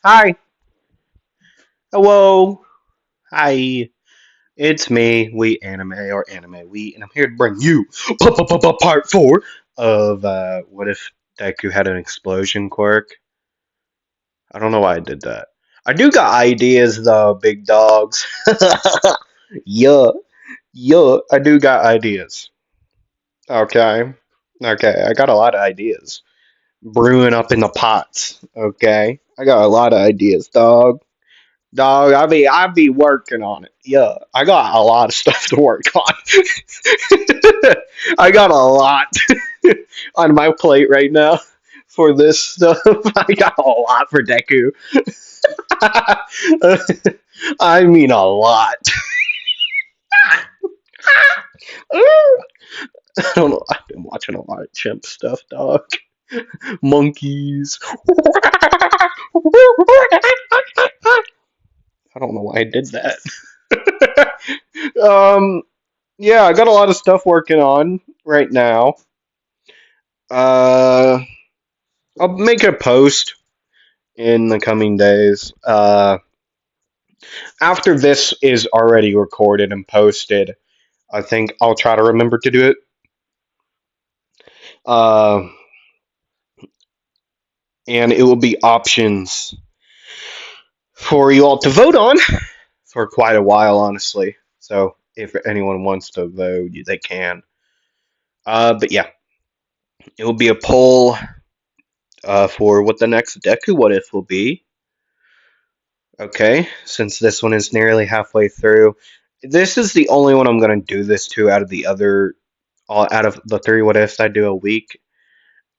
Hi. Hello. Hi. It's me, We, and I'm here to bring you part four of What If Deku Had an Explosion Quirk. I don't know why I did that. I do got ideas though, big dogs. Yeah, yeah, I do got ideas. Okay. Okay, I got a lot of ideas. Brewing up in the pots. Okay. I got a lot of ideas, dog. Dog, I be working on it. Yeah, I got a lot of stuff to work on. I got a lot on my plate right now for this stuff. I got a lot for Deku. I mean a lot. I don't know. I've been watching a lot of chimp stuff, dog. Monkeys. I don't know why I did that. Yeah, I got a lot of stuff working on right now. Uh, I'll make a post in the coming days. After this is already recorded and posted, I think I'll try to remember to do it. Uh, and it will be options for you all to vote on for quite a while, honestly. So if anyone wants to vote, they can. But yeah, it will be a poll for what the next Deku What If will be. Okay, since this one is nearly halfway through, this is the only one I'm going to do this to out of the other, out of the three what ifs I do a week.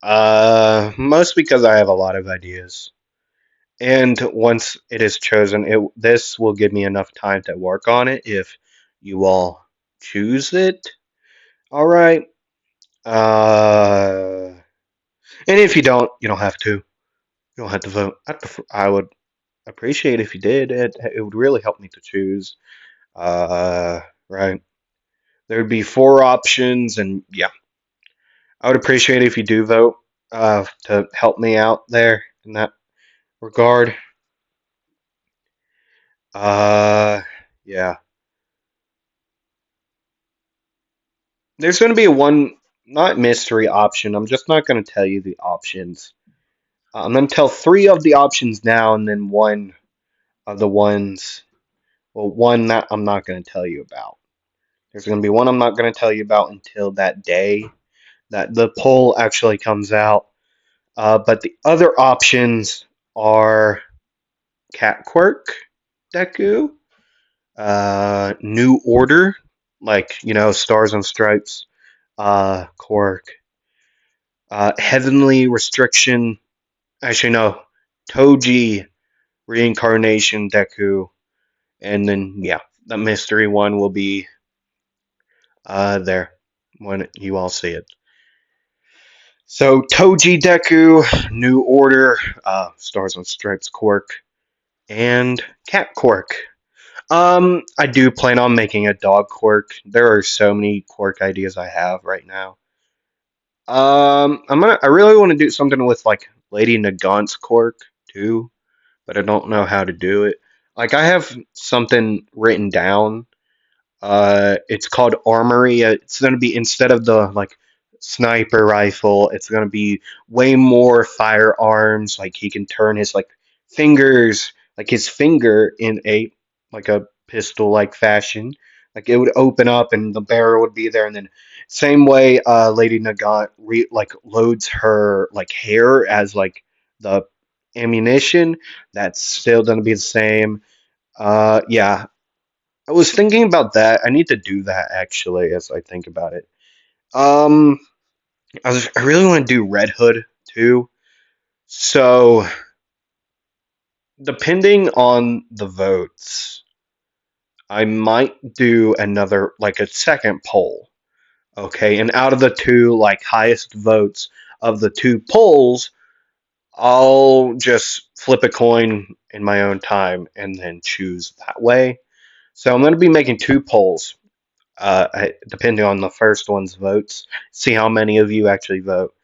Most because I have a lot of ideas, and once it is chosen, this will give me enough time to work on it. If you all choose it, all right. Uh, and if you don't, you don't have to. You don't have to vote. I would appreciate if you did. It would really help me to choose. Right. There'd be four options, and yeah, I would appreciate it if you do vote to help me out there in that regard. Uh, yeah. There's going to be one, not mystery option. I'm just not going to tell you the options. I'm going to tell three of the options now, and then one of the ones, well, one that I'm not going to tell you about. There's going to be one I'm not going to tell you about until that day that the poll actually comes out. But the other options are Cat Quirk, Deku, New Order, like, Stars and Stripes, Quirk, Heavenly Restriction, actually, no, Toji, Reincarnation, Deku, and then, yeah, the mystery one will be there when you all see it. So, Toji, Deku, New Order, Stars and Stripes, Quirk, and Cat Quirk. I do plan on making a dog quirk. There are so many quirk ideas I have right now. I really want to do something with like Lady Nagant's quirk too, but I don't know how to do it. Like I have something written down. It's called Armory. It's gonna be instead of the like sniper rifle, it's gonna be way more firearms. Like he can turn his like fingers, like his finger in a like a pistol like fashion. Like it would open up and the barrel would be there, and then same way Lady Nagant like loads her like hair as like the ammunition. That's still gonna be the same. Yeah, I was thinking about that. I need to do that actually as I think about it. Um, I really want to do Red Hood too. So, depending on the votes, I might do another, like a second poll. Okay, and out of the two, like, highest votes of the two polls, I'll just flip a coin in my own time and then choose that way. So, I'm going to be making two polls. Depending on the first one's votes, see how many of you actually vote.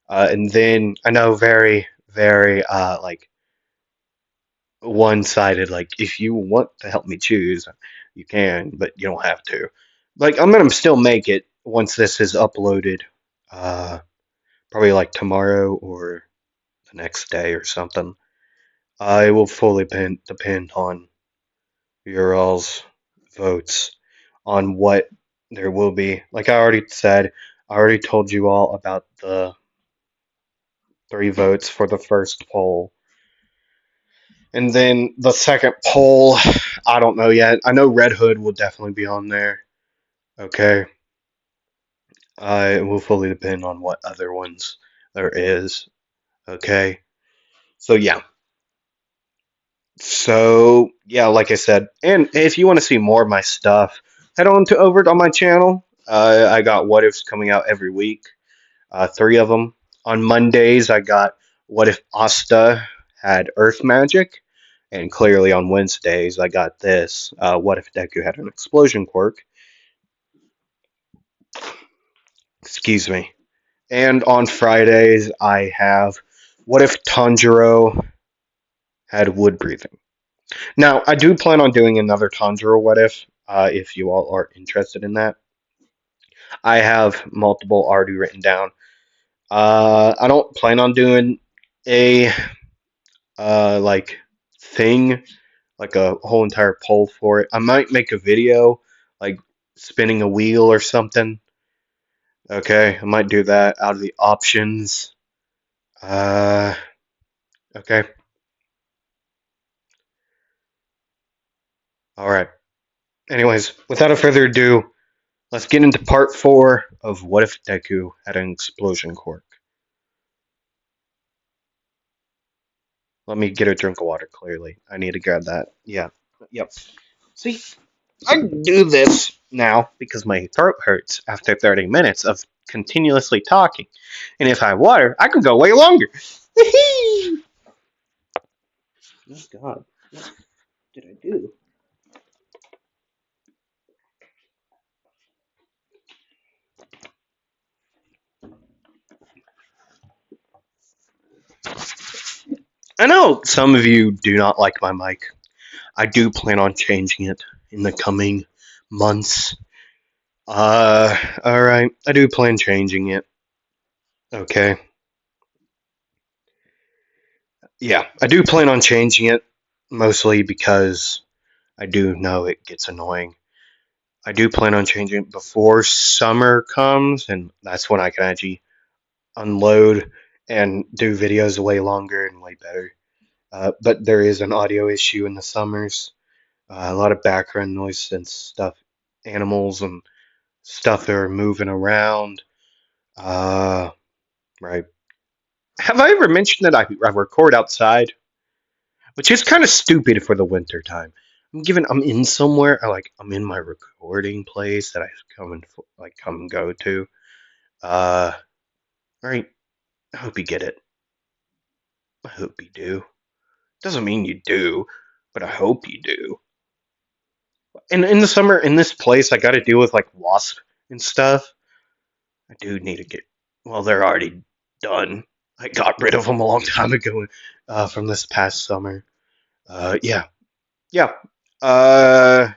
And then I know very, very like one-sided. Like, if you want to help me choose, you can, but you don't have to. Like, I'm gonna still make it once this is uploaded. Uh, Probably like tomorrow or the next day or something. I will fully depend on your all's votes on what there will be. Like I already said, I already told you all about the 3 votes for the first poll. And then the second poll, I don't know yet. I know Red Hood will definitely be on there. Okay. It will fully depend on what other ones there is. Okay. So yeah. So yeah, like I said, and if you want to see more of my stuff, head on to over on my channel. I got what ifs coming out every week, 3 of them. On Mondays, I got what if Asta had Earth magic, and clearly on Wednesdays, I got this. What if Deku had an explosion quirk? Excuse me. And on Fridays, I have what if Tanjiro had wood breathing. Now, I do plan on doing another Tanjiro what if you all are interested in that. I have multiple already written down. I don't plan on doing a like thing, like a whole entire poll for it. I might make a video, like spinning a wheel or something. Okay, I might do that out of the options. Uh, okay, all right. Anyways, without a further ado, let's get into part 4 of What If Deku Had an Explosion Quirk. Let me get a drink of water, clearly. I need to grab that. Yeah. Yep. See, I do this now because my throat hurts after 30 minutes of continuously talking. And if I have water, I can go way longer. Oh God. What did I do? I know some of you do not like my mic. I do plan on changing it in the coming months. Alright. I do plan changing it. Okay. Yeah, I do plan on changing it, mostly because I do know it gets annoying. I do plan on changing it before summer comes, and that's when I can actually unload and do videos way longer and way better. But there is an audio issue in the summers. A lot of background noise and stuff, animals and stuff that are moving around. Uh, right. Have I ever mentioned that I record outside? Which is kind of stupid for the winter time. I'm in somewhere, I'm in my recording place that I come and go to. Uh, right. I hope you get it. I hope you do. Doesn't mean you do, but I hope you do. And in the summer, in this place, I got to deal with like wasp and stuff. I do need to get. Well, they're already done. I got rid of them a long time ago, from this past summer. Yeah, yeah. Uh,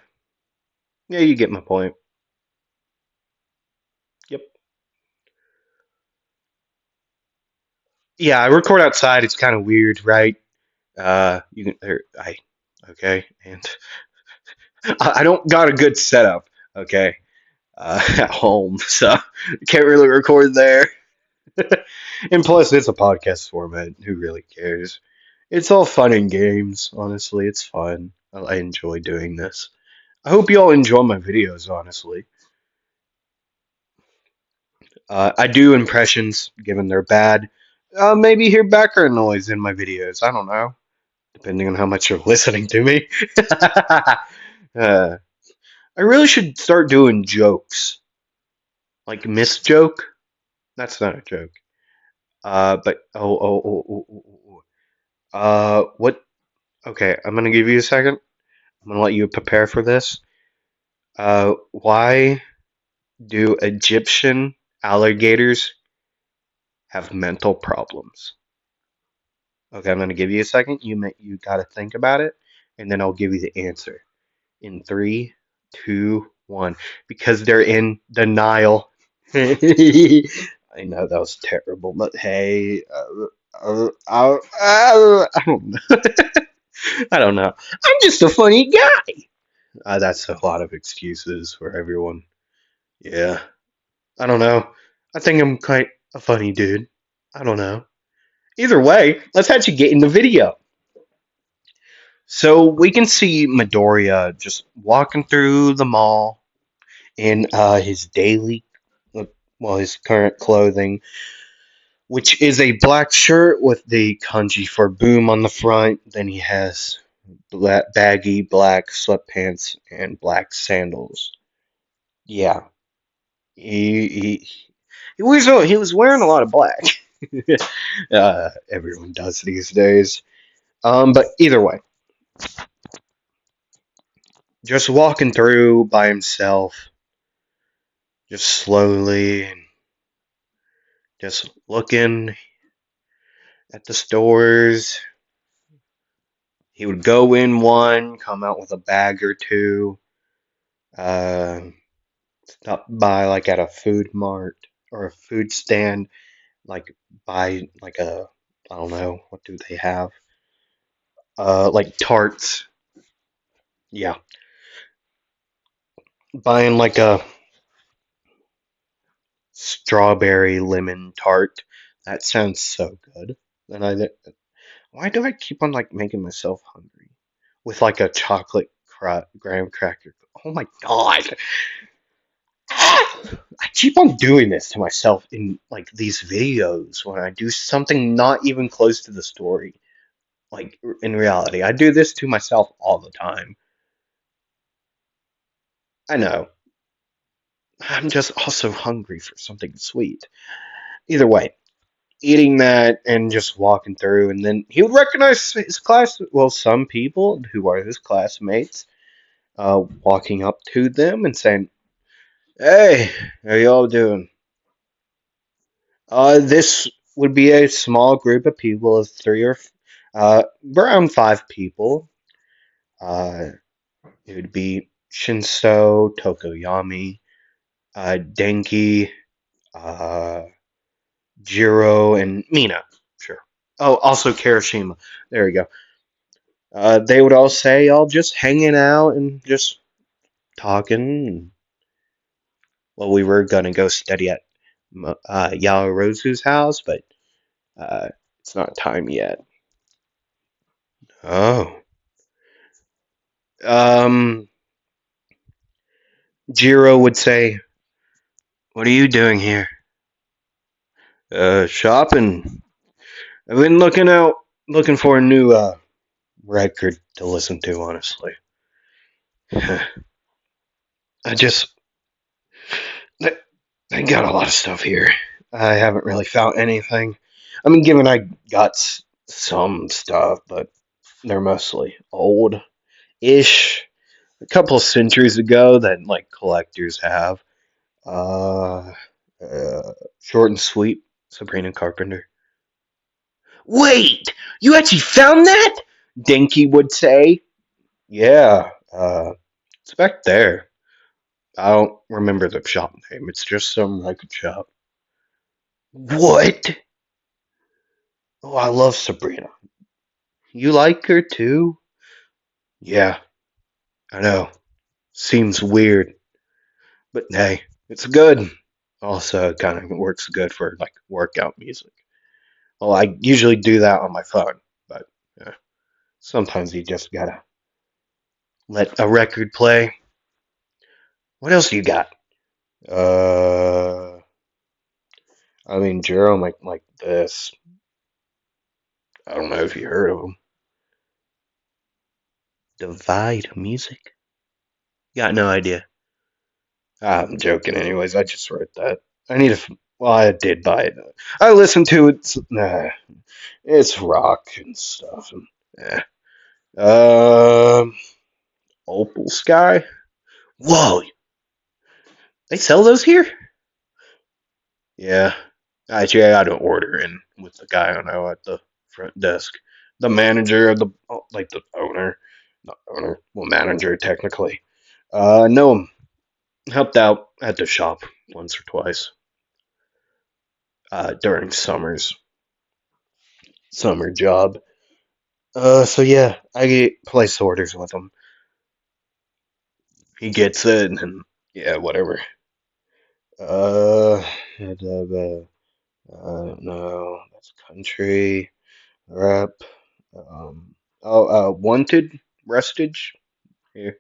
yeah, you get my point. Yep. Yeah, I record outside. It's kind of weird, right? You can. Okay, and I don't got a good setup. Okay, at home, so can't really record there. And plus, it's a podcast format. Who really cares? It's all fun and games. Honestly, it's fun. I enjoy doing this. I hope you all enjoy my videos. Honestly, I do impressions, given they're bad. Maybe hear background noise in my videos. I don't know, depending on how much you're listening to me. uh, I really should start doing jokes, like Miss Joke. That's not a joke. But what? Okay, I'm gonna give you a second. I'm gonna let you prepare for this. Why do Egyptian alligators have mental problems? Okay, I'm gonna give you a second. You gotta think about it, and then I'll give you the answer in three, two, one. Because they're in denial. I know that was terrible, but hey, I don't know. I don't know. I'm just a funny guy. That's a lot of excuses for everyone. Yeah, I don't know. I think I'm quite a funny dude. I don't know. Either way, let's actually get in the video. So we can see Midoriya just walking through the mall in his well, his current clothing, which is a black shirt with the kanji for boom on the front. Then he has baggy black sweatpants and black sandals. Yeah, he he was wearing a lot of black. Everyone does these days. But either way, just walking through by himself, just slowly and just looking at the stores. He would go in one, come out with a bag or two, uh, stop by like at a food mart or a food stand, like buy like a, I don't know, what do they have? Like tarts. Yeah, buying like a strawberry lemon tart. That sounds so good. And why do I keep on like making myself hungry with like a chocolate graham cracker? Oh my god! I keep on doing this to myself in like these videos when I do something not even close to the story. Like in reality, I do this to myself all the time. I know. I'm just also hungry for something sweet. Either way, eating that and just walking through, and then he would recognize his class. Well, some people who are his classmates, walking up to them and saying, "Hey, how y'all doing?" This would be a small group of people of three or around five people. Uh, it would be Shinso, Tokoyami, Denki, uh, Jiro, and Mina. Sure. Oh, also Kirishima. There we go. They would all say, all just hanging out and just talking. Well, we were gonna go study at Yaoruzu's house, but uh, it's not time yet. Oh. Um, Jiro would say, "What are you doing here?" Shopping. I've been looking for a new record to listen to. Honestly, I just they, they got a lot of stuff here. I haven't really found anything. I mean, given I got some stuff, but they're mostly old-ish, a couple of centuries ago that like collectors have. Uh, Short and sweet, Sabrina Carpenter. Wait, you actually found that? Denki would say. Yeah, it's back there. I don't remember the shop name. It's just some record shop. What? Oh, I love Sabrina. You like her too? Yeah, I know. Seems weird, but hey, it's good. Also, kind of works good for like workout music. Well, I usually do that on my phone, but yeah, sometimes you just gotta let a record play. What else you got? Uh, I mean, Jero might like this. I don't know if you heard of him. Divide music? Got no idea. I'm joking, anyways. I just wrote that. I need a. Well, I did buy it. I listened to it. Nah, it's rock and stuff. And, eh. Opal Sky. Whoa, they sell those here? Yeah. Actually, I got to order in with the guy I know at the front desk. the manager of the like the owner, not owner, well manager technically. Know him. Helped out at the shop once or twice during summer job. So yeah, I get place orders with him. He gets it, and yeah, whatever. Uh, no, that's country rap. Wanted restage. Here,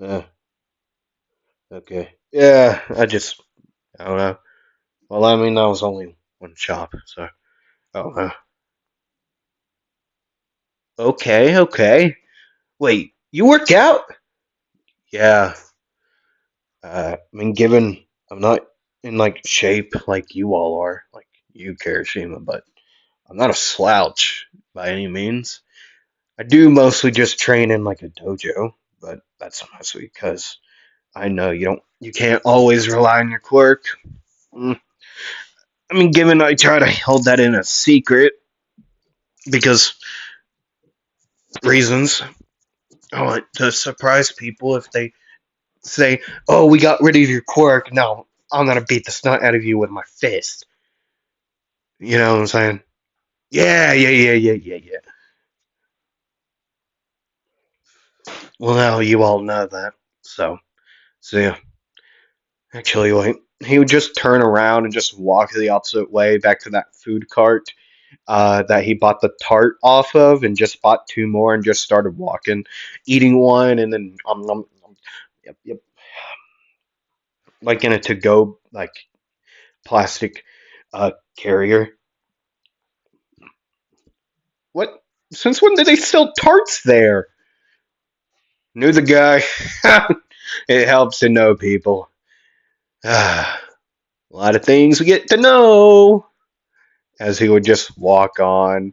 uh, okay. Yeah, I don't know. Well, I mean, that was only one shop, so I don't know. Okay, okay. Wait, you work out? Yeah. I mean, given I'm not in like shape like you all are, like you, Kirishima, but I'm not a slouch by any means. I do mostly just train in like a dojo, but that's mostly because I know you can't always rely on your quirk. Mm, I mean, given I try to hold that in a secret because reasons. I want to surprise people if they say, "Oh, we got rid of your quirk. No, I'm gonna beat the snot out of you with my fist." You know what I'm saying? Yeah, yeah, yeah, yeah, yeah, yeah. Well, now you all know that. So yeah. Actually, wait. He would just turn around and just walk the opposite way back to that food cart that he bought the tart off of, and just bought two more and just started walking, eating one, and then yep, yep, like in a to-go like plastic carrier. What? Since when did they sell tarts there? Knew the guy. It helps to know people. A lot of things we get to know. As he would just walk on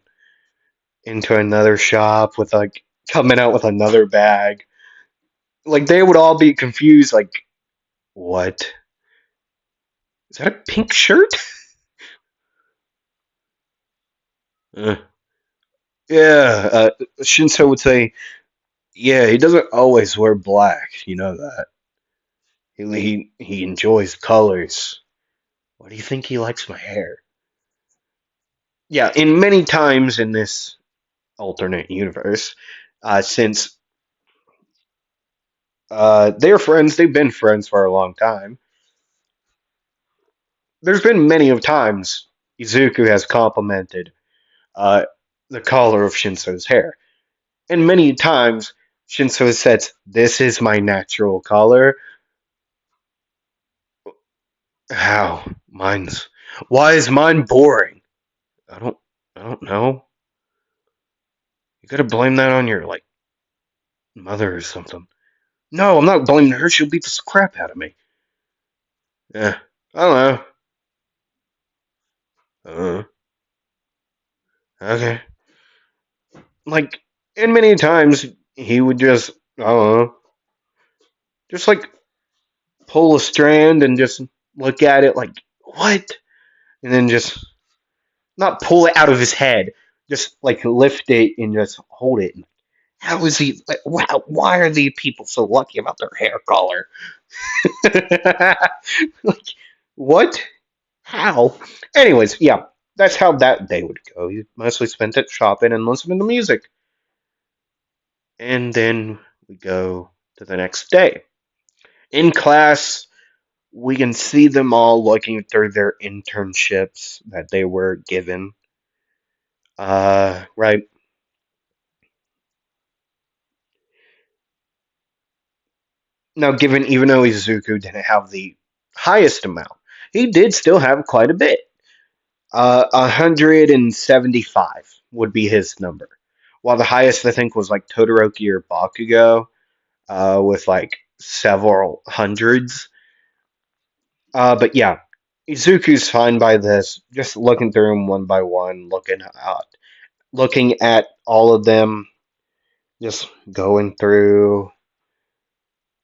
into another shop with like coming out with another bag. Like they would all be confused, like, what? Is that a pink shirt? Uh, yeah, Shinso would say, yeah, he doesn't always wear black. You know that. He enjoys colors. Why do you think he likes my hair? Yeah, in many times in this alternate universe, since they're friends, they've been friends for a long time. There's been many of times Izuku has complimented uh, the color of Shinso's hair, and many times Shinso says, "This is my natural color." How mine's? Why is mine boring? I don't. I don't know. You gotta blame that on your like mother or something. No, I'm not blaming her. She'll beat the crap out of me. Yeah, I don't know. Uh, okay. Like, and many times he would just, I don't know, just like pull a strand and just look at it like, what? And then just not pull it out of his head, just like lift it and just hold it. How is he? Like, wow, why are these people so lucky about their hair color? Like, what? How? Anyways, yeah, that's how that day would go. You mostly spent it shopping and listening to music. And then we go to the next day. In class, we can see them all looking through their internships that they were given. Right. Now, given even though Izuku didn't have the highest amount, he did still have quite a bit. 175 would be his number. While the highest, I think, was like Todoroki or Bakugo, with like several hundreds. But yeah, Izuku's fine by this. Just looking through them one by one, looking at all of them, just going through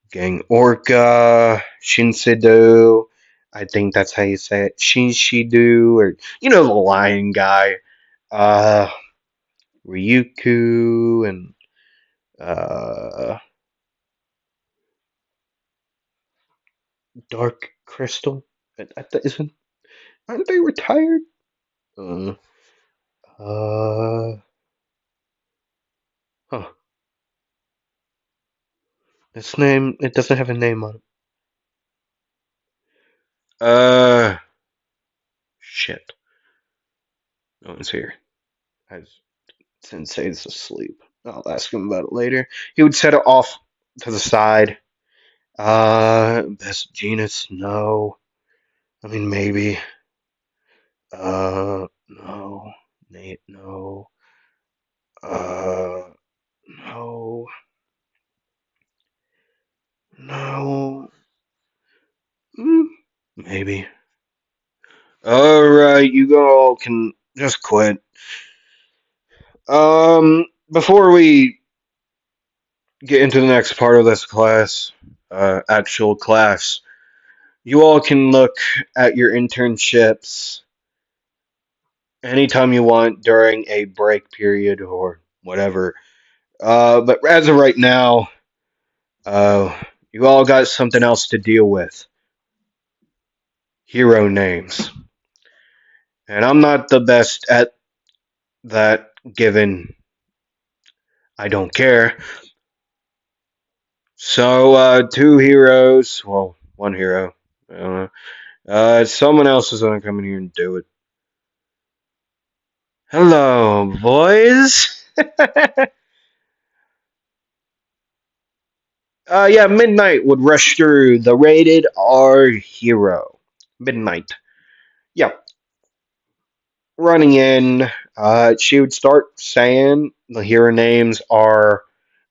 Gang Orca, Shinsedo. I think that's how you say it. Shinshidu, or the lion guy. uh, Ryuku and uh, Dark Crystal. Isn't aren't they retired? Uh, uh, huh. This name it doesn't have a name on it. Shit. No one's here. As Sensei's asleep. I'll ask him about it later. He would set it off to the side. Best genus? No. I mean, maybe. No. Nate, no. Uh, no. No. Mm, maybe. Alright, you all can just quit. Before we get into the next part of this class, actual class, you all can look at your internships anytime you want during a break period or whatever. But as of right now, you all got something else to deal with. Hero names. And I'm not the best at that, given I don't care. So, two heroes, well, one hero. I don't know. Someone else is gonna come in here and do it. Hello, boys. Yeah, Midnight would rush through the rated R hero. Midnight. Yeah, running in. She would start saying the hero names are.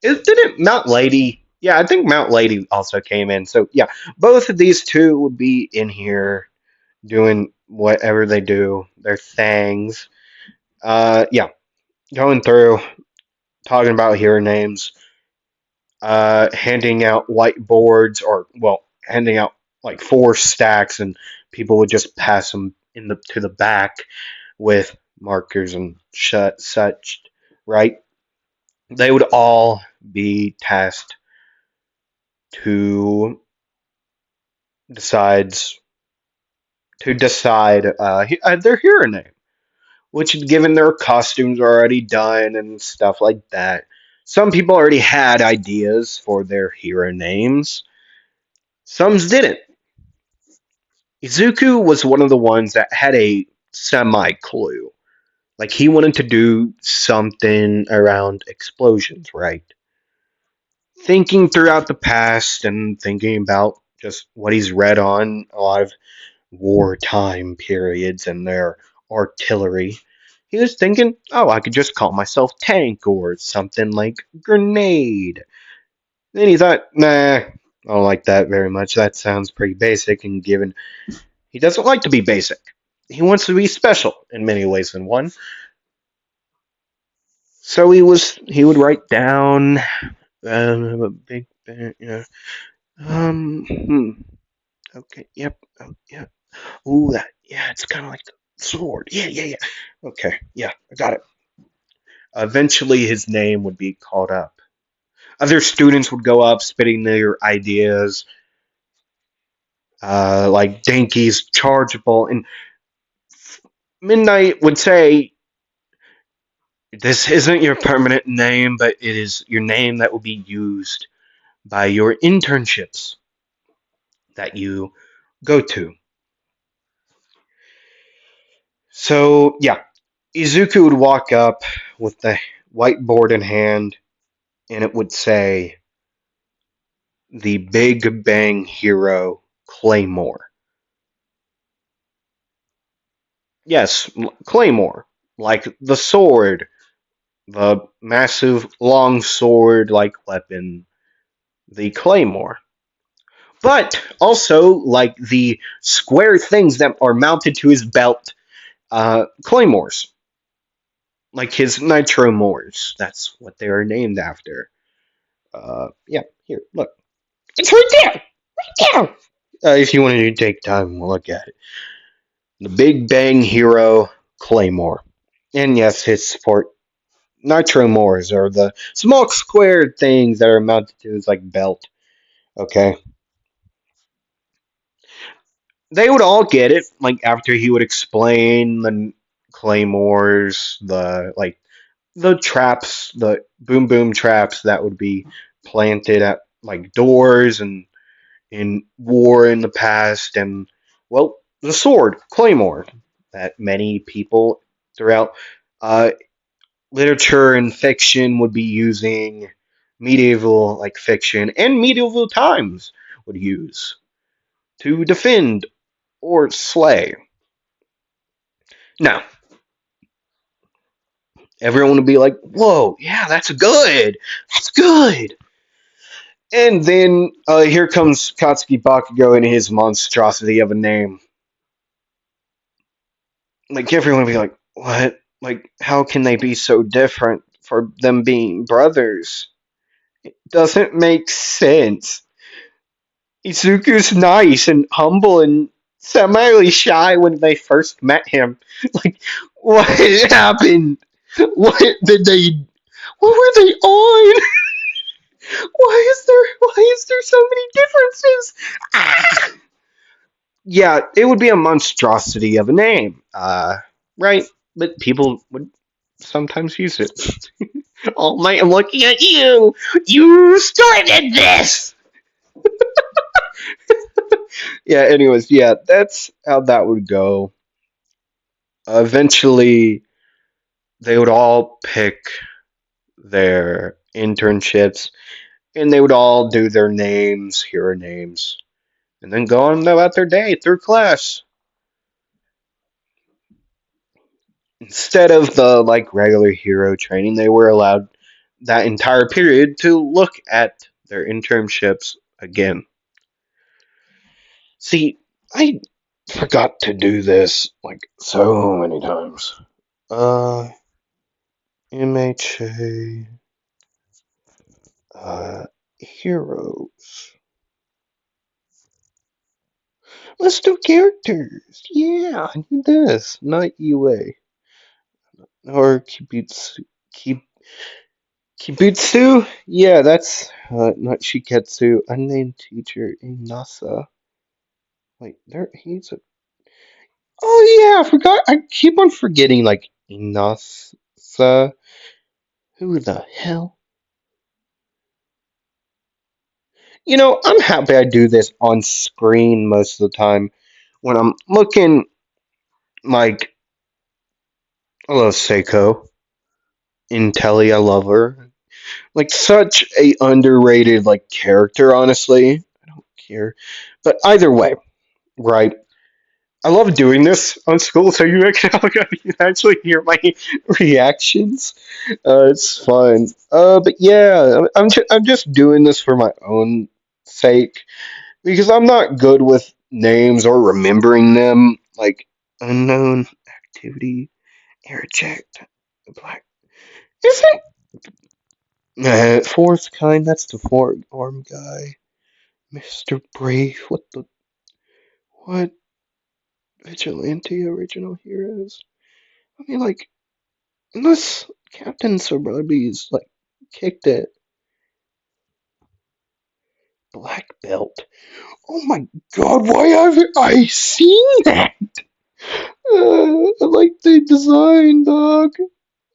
Didn't Mount Lady? Yeah, I think Mount Lady also came in. So yeah, both of these two would be in here doing whatever they do, their things. Yeah, going through, talking about hero names, handing out whiteboards, or well, handing out like four stacks, and people would just pass them in the to the back with markers and such, right? They would all be tasked to decides decide their hero name, which, given their costumes are already done and stuff like that, some people already had ideas for their hero names. Some didn't. Izuku was one of the ones that had a semi clue. Like, he wanted to do something around explosions, right? Thinking throughout the past and thinking about just what he's read on a lot of wartime periods and their artillery, he was thinking, oh, I could just call myself Tank or something like Grenade. Then he thought, nah, I don't like that very much. That sounds pretty basic, and given he doesn't like to be basic, he wants to be special in many ways than one. So he would write down a big, hmm, okay, yep, oh, yeah, ooh, that, yeah, it's kind of like the sword, yeah, yeah, yeah, okay, yeah, I got it. Eventually, his name would be called up. Other students would go up, spitting their ideas, like Danky's chargeable, and Midnight would say, "This isn't your permanent name, but it is your name that will be used by your internships that you go to." So, yeah, Izuku would walk up with the whiteboard in hand, and it would say, "The Big Bang Hero Claymore." Yes, Claymore. Like the sword, the massive long sword like weapon, the Claymore. But also, like the square things that are mounted to his belt, Claymores. Like his Nitro Mores. That's what they are named after. Yeah, here, look. It's right there! Right there! If you want to take time, we'll look at it. The Big Bang Hero Claymore. And yes, his support nitromores are the small square things that are mounted to his like belt. Okay, they would all get it. Like after he would explain the claymores, the like the traps, the boom boom traps that would be planted at like doors and in war in the past, and well, the sword claymore that many people throughout uh, literature and fiction would be using, medieval like fiction and medieval times would use to defend or slay. Now, everyone would be like, "Whoa, yeah, that's good, that's good." And then here comes Katsuki Bakugo and his monstrosity of a name. Like everyone would be like, "What? Like, how can they be so different for them being brothers? It doesn't make sense." Izuku's nice and humble and semi shy when they first met him. Like, what happened? What did they? What were they on? Why is there so many differences? Ah! Yeah, it would be a monstrosity of a name. Right? But people would sometimes use it. All night I'm looking at you. You started this. Yeah. Anyways, yeah, that's how that would go. Eventually, they would all pick their internships, and they would all do their names, hero names, and then go on about their day through class. Instead of the like regular hero training, they were allowed that entire period to look at their internships again. See, I forgot to do this like so many times. Uh, MHA, heroes. Let's do characters. Yeah, I need this. Not UA. Or Kibutsu. Kibutsu? Yeah, that's not Shiketsu. Unnamed teacher in NASA. Wait, there he's a. Oh yeah, I forgot. I keep on forgetting like Inasa. Who the hell? I'm happy I do this on screen most of the time when I'm looking like hello Seiko. Intelli, I love her. Like such a underrated like character, honestly. I don't care. But either way, right? I love doing this on school, so you can actually hear my reactions. It's fun. But yeah, I'm just doing this for my own sake because I'm not good with names or remembering them. Like unknown activity, air checked, black. Is it? Fourth kind. That's the four arm guy, Mr. Brave. What vigilante original heroes? I mean, like unless Captain Soberbies like kicked it. Black belt. Oh my god, why haven't I seen that? I like the design, dog.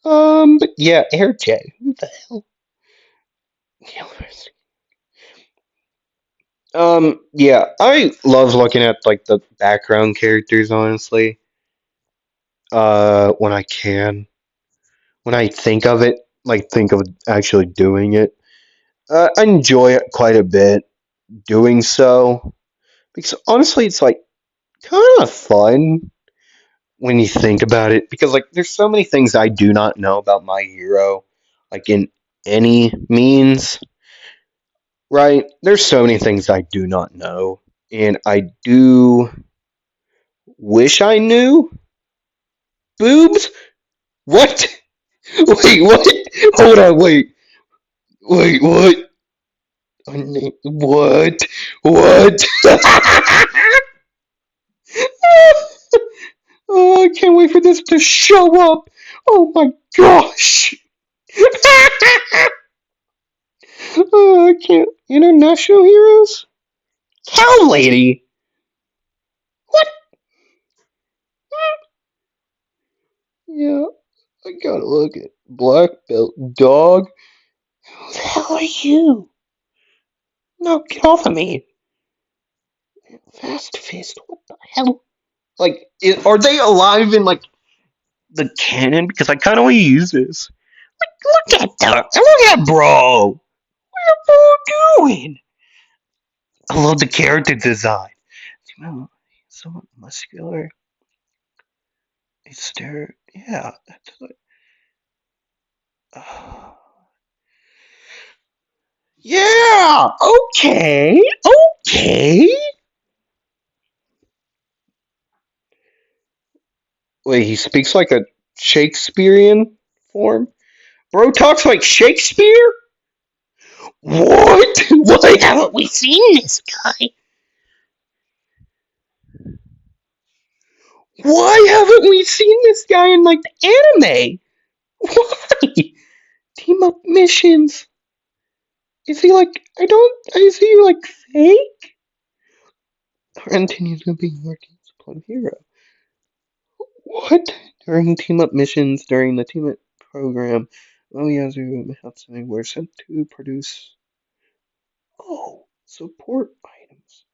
But yeah, Air J. What the hell? Yeah, I love looking at like the background characters, honestly. When I can, when I think of it, like think of actually doing it, I enjoy it quite a bit doing so because honestly, it's like kind of fun when you think about it because like there's so many things I do not know about my hero, like in any means, right? There's so many things I do not know, and I do wish I knew. Boobs? What? Wait, what? Hold on, wait, what? What? What? Oh, I can't wait for this to show up. Oh my gosh! Oh, I can't. International heroes? Cow lady? What? Yeah, I gotta look at black belt dog. Who the hell are you? No, get off of me. Fast fist, what the hell? Like, are they alive in, like, the canon? Because I kind of want to use this. Look at that. Look at bro. What are bro doing? I love the character design. Somewhat muscular. It's there. Yeah. Uh, yeah. Okay. Okay. Wait, he speaks like a Shakespearean form? Bro talks like Shakespeare? What? Why haven't we seen this guy? Why haven't we seen this guy in, like, the anime? Why? Team up missions. Is he like, is he like fake? Or continues to be working as a club hero. What? During team up missions, during the team up program, Oyazu Hatsune were sent to produce, support items.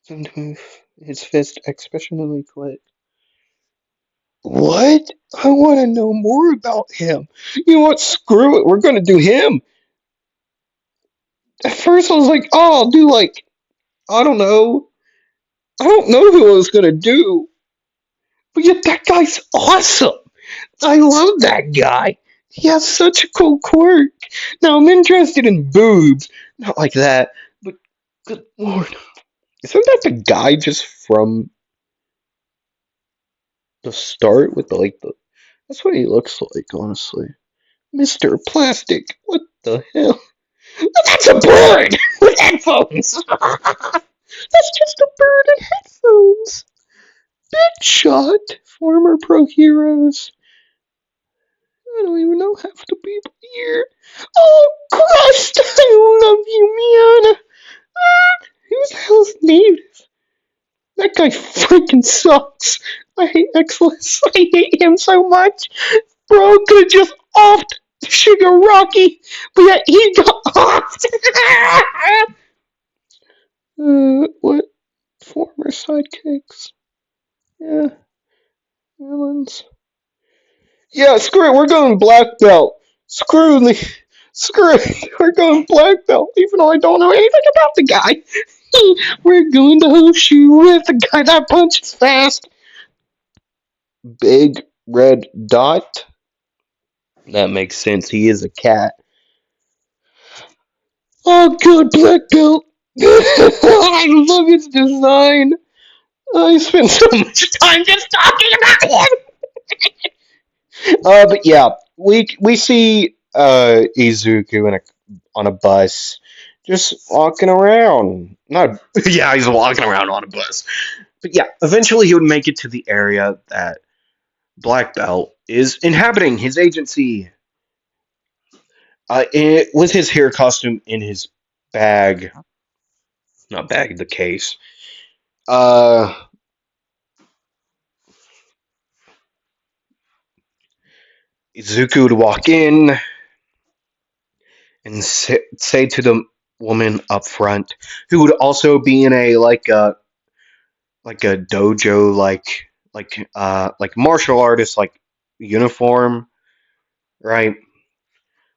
Sent to move his fist expressionally quick. What? I want to know more about him. You know what? Screw it. We're going to do him. At first, I was like, oh, I'll do, like, I don't know. I don't know who I was going to do. But yet, that guy's awesome. I love that guy. He has such a cool quirk. Now, I'm interested in boobs. Not like that. But, good lord. Isn't that the guy just from the start with the. That's what he looks like, honestly. Mr. Plastic. What the hell? That's a bird with headphones. That's just a bird and headphones. Big shot. Former pro heroes. I don't even know half the people here. Oh, Crust! I love you, man. Who the hell's native? That guy freaking sucks. I hate Exless. I hate him so much. Bro could have just offed Sugar Rocky, but yet he got offed. What? Former sidekicks. Yeah, villains. Yeah, screw it. We're going black belt. Screw me. Screw it. We're going black belt, even though I don't know anything about the guy. We're going to Hoshu with the guy that punches fast. Big red dot. That makes sense. He is a cat. Oh, good black belt. I love his design. I spent so much time just talking about him. But yeah, we see Izuku on a bus, just walking around. Not yeah, he's walking around on a bus. But yeah, eventually he would make it to the area that Black Belt is inhabiting his agency. With his hair costume in his bag, not bag, the case. Uh, Izuku would walk in and say to the woman up front, who would also be in a like a dojo like martial artist like uniform, right?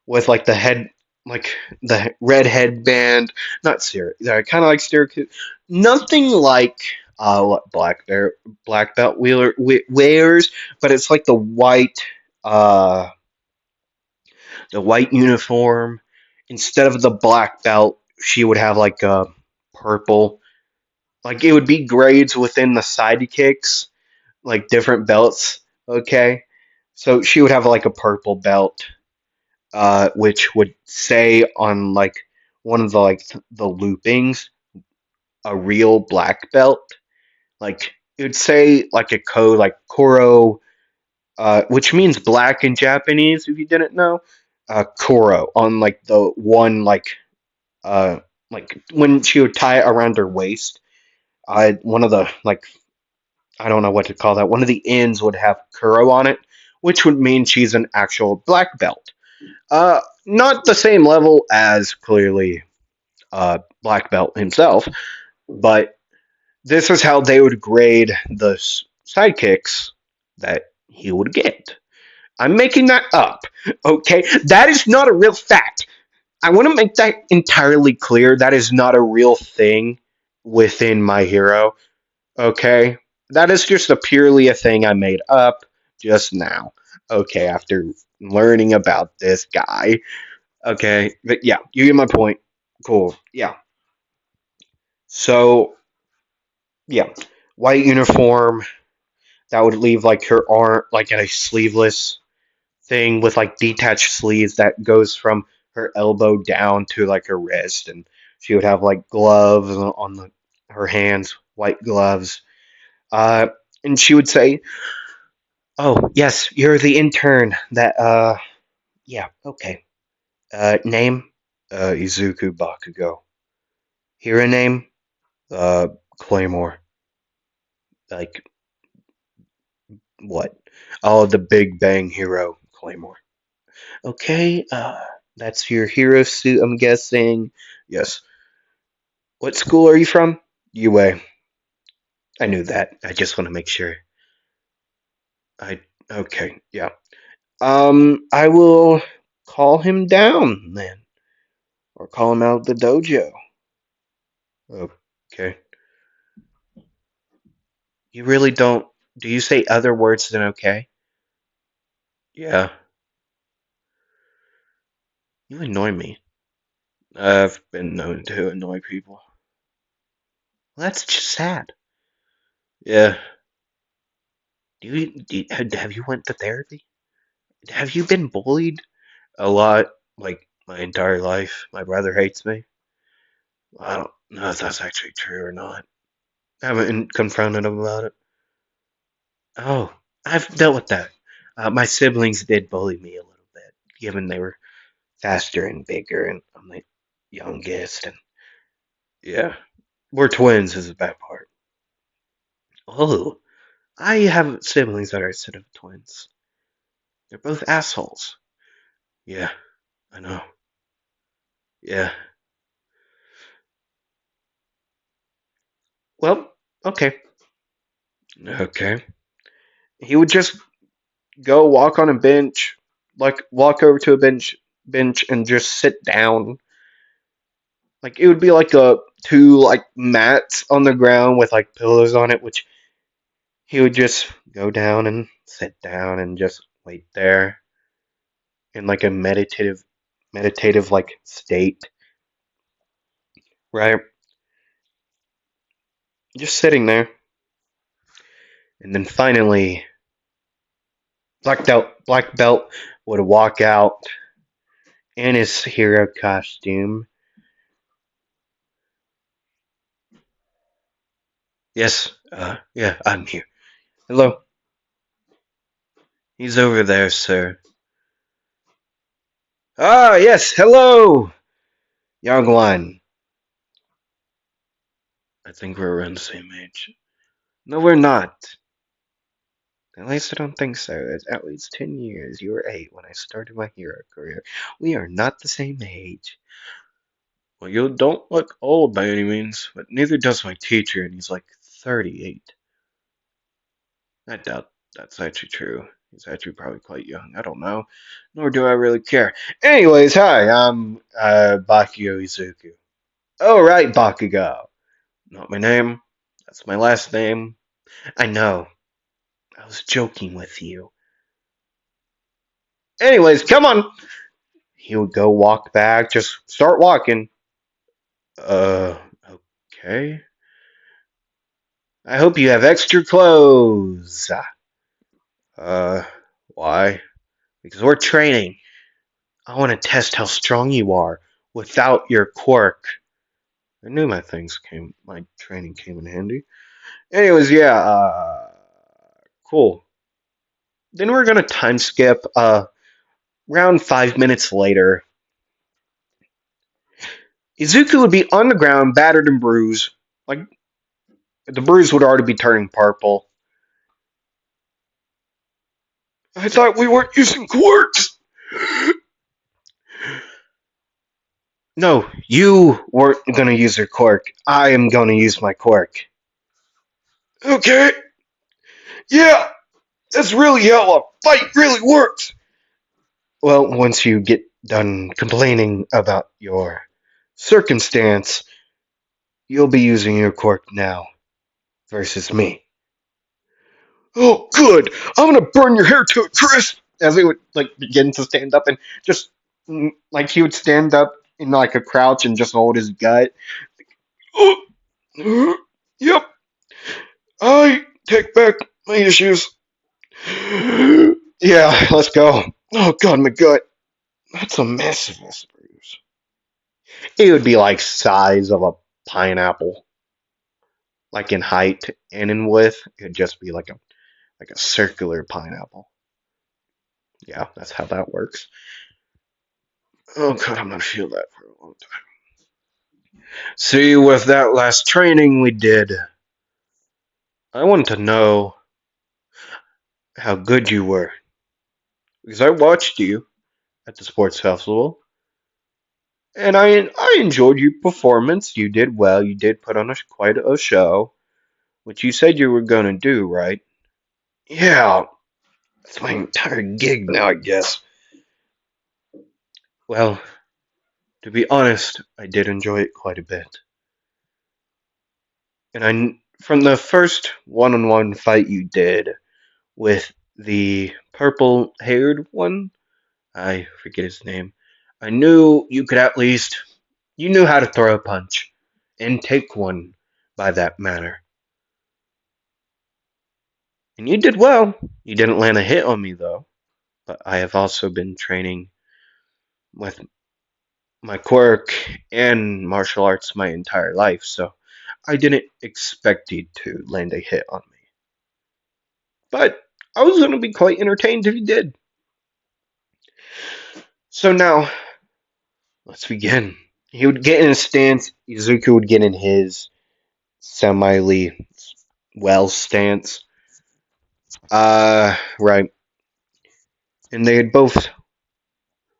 With like the head like the red headband, not kind of like stereotype, nothing like what Black Belt wears, but it's like uh the white uniform. Instead of the black belt, she would have like a purple. Like it would be grades within the sidekicks, like different belts. Okay, so she would have like a purple belt, which would say on like one of the the loopings a real black belt. Like it would say like a code like Koro which means black in Japanese, if you didn't know. Koro on like the one uh like when she would tie it around her waist. One of the like I don't know what to call that. One of the ends would have Kuro on it, which would mean she's an actual black belt. Not the same level as clearly black belt himself, but this is how they would grade the sidekicks that he would get. I'm making that up, okay? That is not a real fact. I want to make that entirely clear. That is not a real thing within My Hero, okay? That is just a purely a thing I made up just now, okay, after learning about this guy, okay? But yeah, you get my point. Cool, yeah. So, yeah, white uniform, that would leave like her arm, like a sleeveless thing with like detached sleeves that goes from her elbow down to like her wrist, and she would have like gloves on her hands, white gloves. Uh, and she would say, "Oh yes, you're the intern. That yeah, okay. Name, Izuku Bakugo. Hero name, uh, Claymore. Like what? Oh, the Big Bang Hero, Claymore. Okay, that's your hero suit, I'm guessing. Yes. What school are you from? UA. I knew that. I just want to make sure. I okay, yeah. I will call him down then, or call him out of the dojo. Okay. You really don't. Do you say other words than okay? Yeah. You annoy me. I've been known to annoy people. Well, that's just sad. Yeah. Have you went to therapy? Have you been bullied a lot, like my entire life? My brother hates me. I don't know if that's actually true or not. I haven't confronted him about it. Oh, I've dealt with that. My siblings did bully me a little bit, given they were faster and bigger, and I'm the youngest. And yeah, we're twins is the bad part. Oh, I have siblings that are a set of twins. They're both assholes. Yeah, I know. Yeah. Well, okay. Okay. He would just go walk on a bench, like walk over to a bench and just sit down. Like it would be like a two like mats on the ground with like pillows on it, which he would just go down and sit down and just wait there in like a meditative like state, right? Just sitting there. And then finally Black Belt would walk out in his hero costume. Yes, yeah, I'm here. Hello. He's over there, sir. Ah, yes, hello, young one. I think we're around the same age. No, we're not. At least I don't think so. It's at least 10 years. You were 8 when I started my hero career. We are not the same age. Well, you don't look old by any means, but neither does my teacher, and he's like 38. I doubt that's actually true. He's actually probably quite young. I don't know. Nor do I really care. Anyways, hi, I'm Bakugo Izuku. Oh, right, Bakugo. Not my name. That's my last name. I know. I was joking with you. Anyways, come on. He would go walk back, just start walking. Uh, okay. I hope you have extra clothes. Uh, why? Because we're training. I want to test how strong you are without your quirk. I knew my training came in handy. Anyways, yeah, cool. Then we're gonna time skip. Around 5 minutes later, Izuku would be on the ground, battered and bruised. Like the bruise would already be turning purple. I thought we weren't using quartz. No, you weren't gonna use your quirk. I am gonna use my quirk. Okay. Yeah, that's really how a fight really works. Well, once you get done complaining about your circumstance, you'll be using your quirk now versus me. Oh, good! I'm gonna burn your hair to a crisp! As he would, like, begin to stand up and just, like, he would stand up in, like, a crouch and just hold his gut. Oh, yep, I take back my issues. Yeah, let's go. Oh, God, my gut. That's a massive bruise. It would be like size of a pineapple, like in height and in width. It'd just be like a circular pineapple. Yeah, that's how that works. Oh god, I'm gonna feel that for a long time. See, with that last training we did, I wanted to know how good you were. Because I watched you at the sports festival, and I enjoyed your performance. You did well. You did put on quite a show, which you said you were gonna do, right? Yeah, that's my entire gig now, I guess. Well, to be honest, I did enjoy it quite a bit. And from the first one-on-one fight you did with the purple-haired one, I forget his name. I knew you could at least you knew how to throw a punch and take one by that manner. And you did well. You didn't land a hit on me though. But I have also been training with my quirk and martial arts my entire life, so I didn't expect you to land a hit on me. But I was going to be quite entertained if you did. So now, let's begin. He would get in his stance, Izuku would get in his semi well stance. Right. And they had both.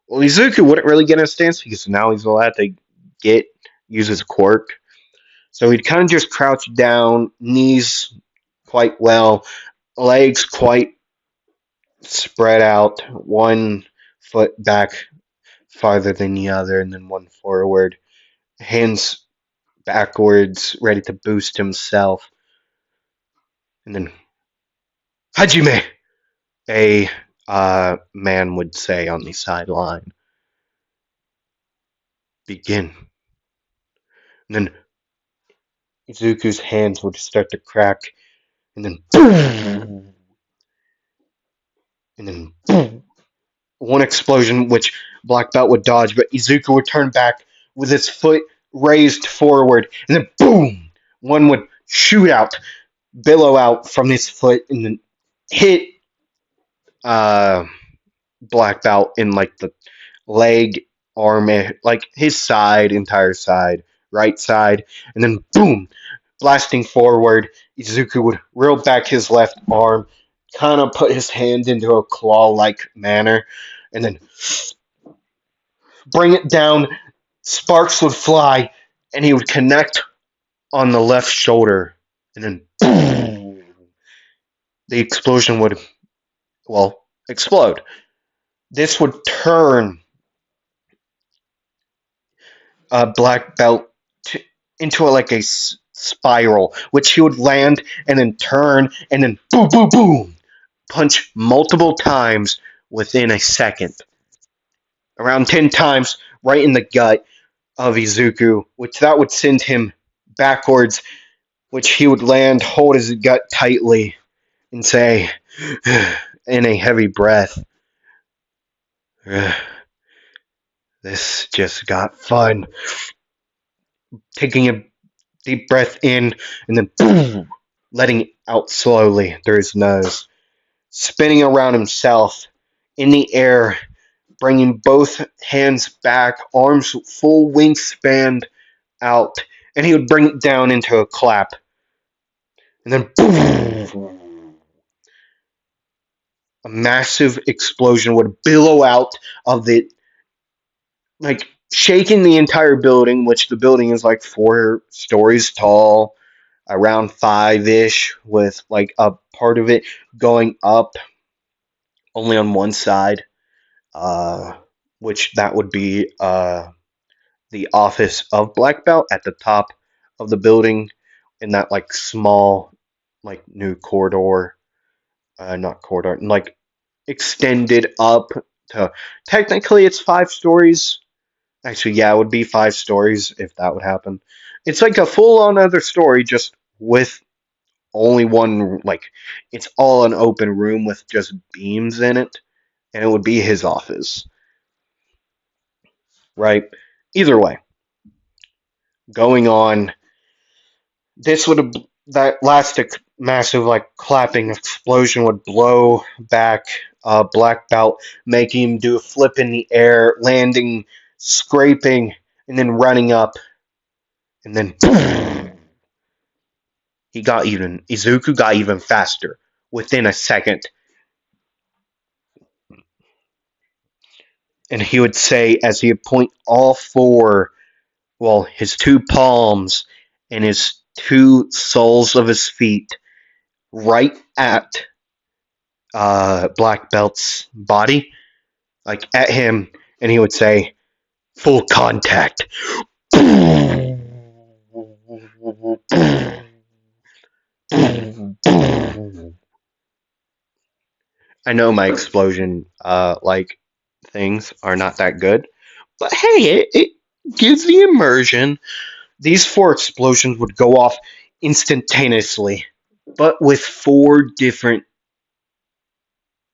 Well, Izuku wouldn't really get in a stance because now he's allowed to use his quirk. So he'd kind of just crouch down, knees quite well, legs quite spread out, one foot back farther than the other, and then one forward, hands backwards, ready to boost himself. And then, Hajime, a man would say on the sideline. Begin. And then Izuku's hands would start to crack, and then boom! And then boom! One explosion, which Black Belt would dodge, but Izuku would turn back with his foot raised forward, and then boom! One would shoot out, billow out from his foot, and then hit uh, Black Belt in like the leg, arm, like his side, entire side, right side, and then boom! Blasting forward, Izuku would reel back his left arm, kind of put his hand into a claw-like manner, and then bring it down. Sparks would fly, and he would connect on the left shoulder, and then boom, the explosion would, well, explode. This would turn a black belt into like a spiral, which he would land and then turn and then boom, boom, boom, punch multiple times within a second. Around 10 times right in the gut of Izuku, which that would send him backwards, which he would land, hold his gut tightly, and say, in a heavy breath, this just got fun. Taking a deep breath in, and then boom, letting it out slowly through his nose. spinning around himself in the air, bringing both hands back, arms full wingspan out, and he would bring it down into a clap. And then boom, a massive explosion would billow out of it, like shaking the entire building, which the building is like 4 stories tall, around five ish, with like a part of it going up only on one side, uh, which that would be the office of Black Belt at the top of the building in that like small, like new corridor, not corridor, like extended up to technically it's 5 stories. Actually, yeah, it would be 5 stories if that would happen. It's like a full on other story, just with only one, like, it's all an open room with just beams in it, and it would be his office, right? Either way, going on, this would have, that last massive, like, clapping explosion would blow back Black Belt, making him do a flip in the air, landing, scraping, and then running up, and then Izuku got even faster within a second. And he would say, as he would point all four, well, his two palms and his two soles of his feet right at Black Belt's body, like at him, and he would say, full contact. I know my explosion, like, things are not that good, but hey, it gives the immersion. These 4 explosions would go off instantaneously, but with 4 different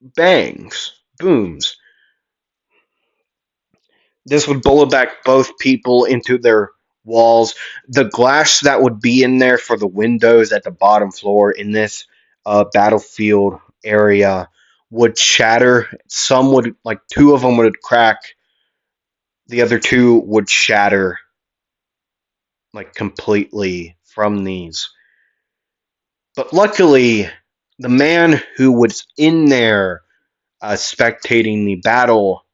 bangs, booms. This would bullet back both people into their walls. The glass that would be in there for the windows at the bottom floor in this battlefield area would shatter. Some would, like, 2 of them would crack. The other 2 would shatter, like, completely from these. But luckily, the man who was in there spectating the battle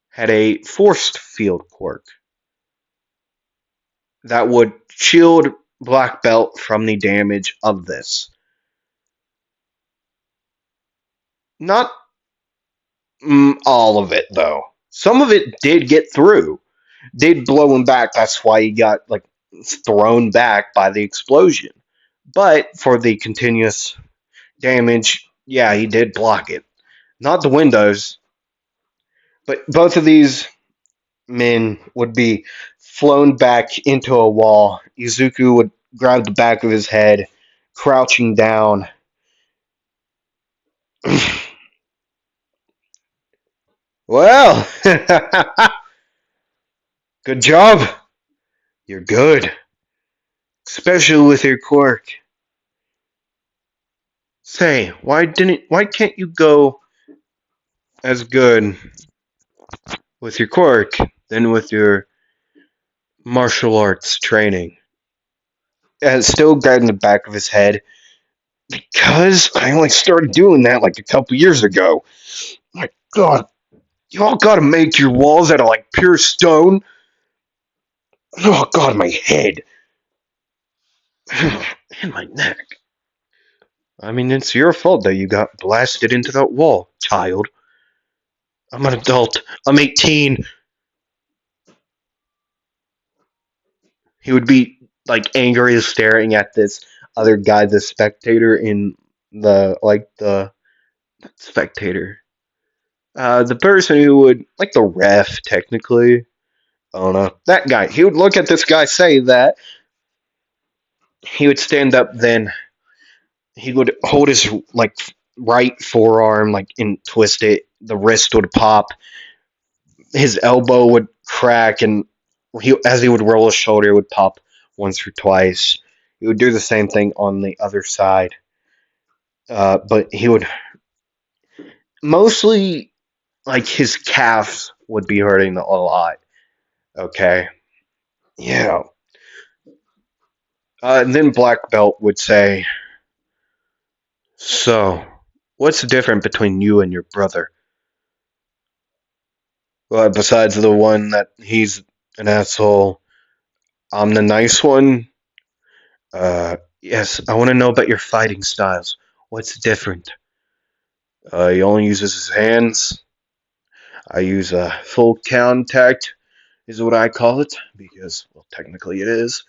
had a forced field quirk that would shield Black Belt from the damage of this. Not all of it, though. Some of it did get through. Did blow him back. That's why he got, like, thrown back by the explosion. But for the continuous damage, yeah, he did block it. Not the windows, but both of these men would be flown back into a wall. Izuku would grab the back of his head, crouching down. Well, good job. You're good, especially with your quirk. Say, why can't you go as good with your quirk than with your martial arts training? Still guarding the back of his head. Because I only started doing that like a couple years ago. My God, you all gotta make your walls out of, like, pure stone. Oh God, my head and my neck. I mean, it's your fault that you got blasted into that wall, child. I'm an adult. I'm 18. He would be, like, angry staring at this other guy, the spectator in the spectator. The person who would, like, the ref, technically. I don't know. That guy. He would look at this guy, say that. He would stand up, then he would hold his, like, right forearm, like, and twist it. The wrist would pop. His elbow would crack, and as he would roll his shoulder, it would pop once or twice. He would do the same thing on the other side, but he would mostly like his calves would be hurting a lot. Okay, yeah. And then Black Belt would say, "So, what's different between you and your brother? Well, besides the one that he's an asshole, I'm the nice one. Yes, I want to know about your fighting styles. What's different? He only uses his hands. I use full contact, is what I call it, because, well, technically it is.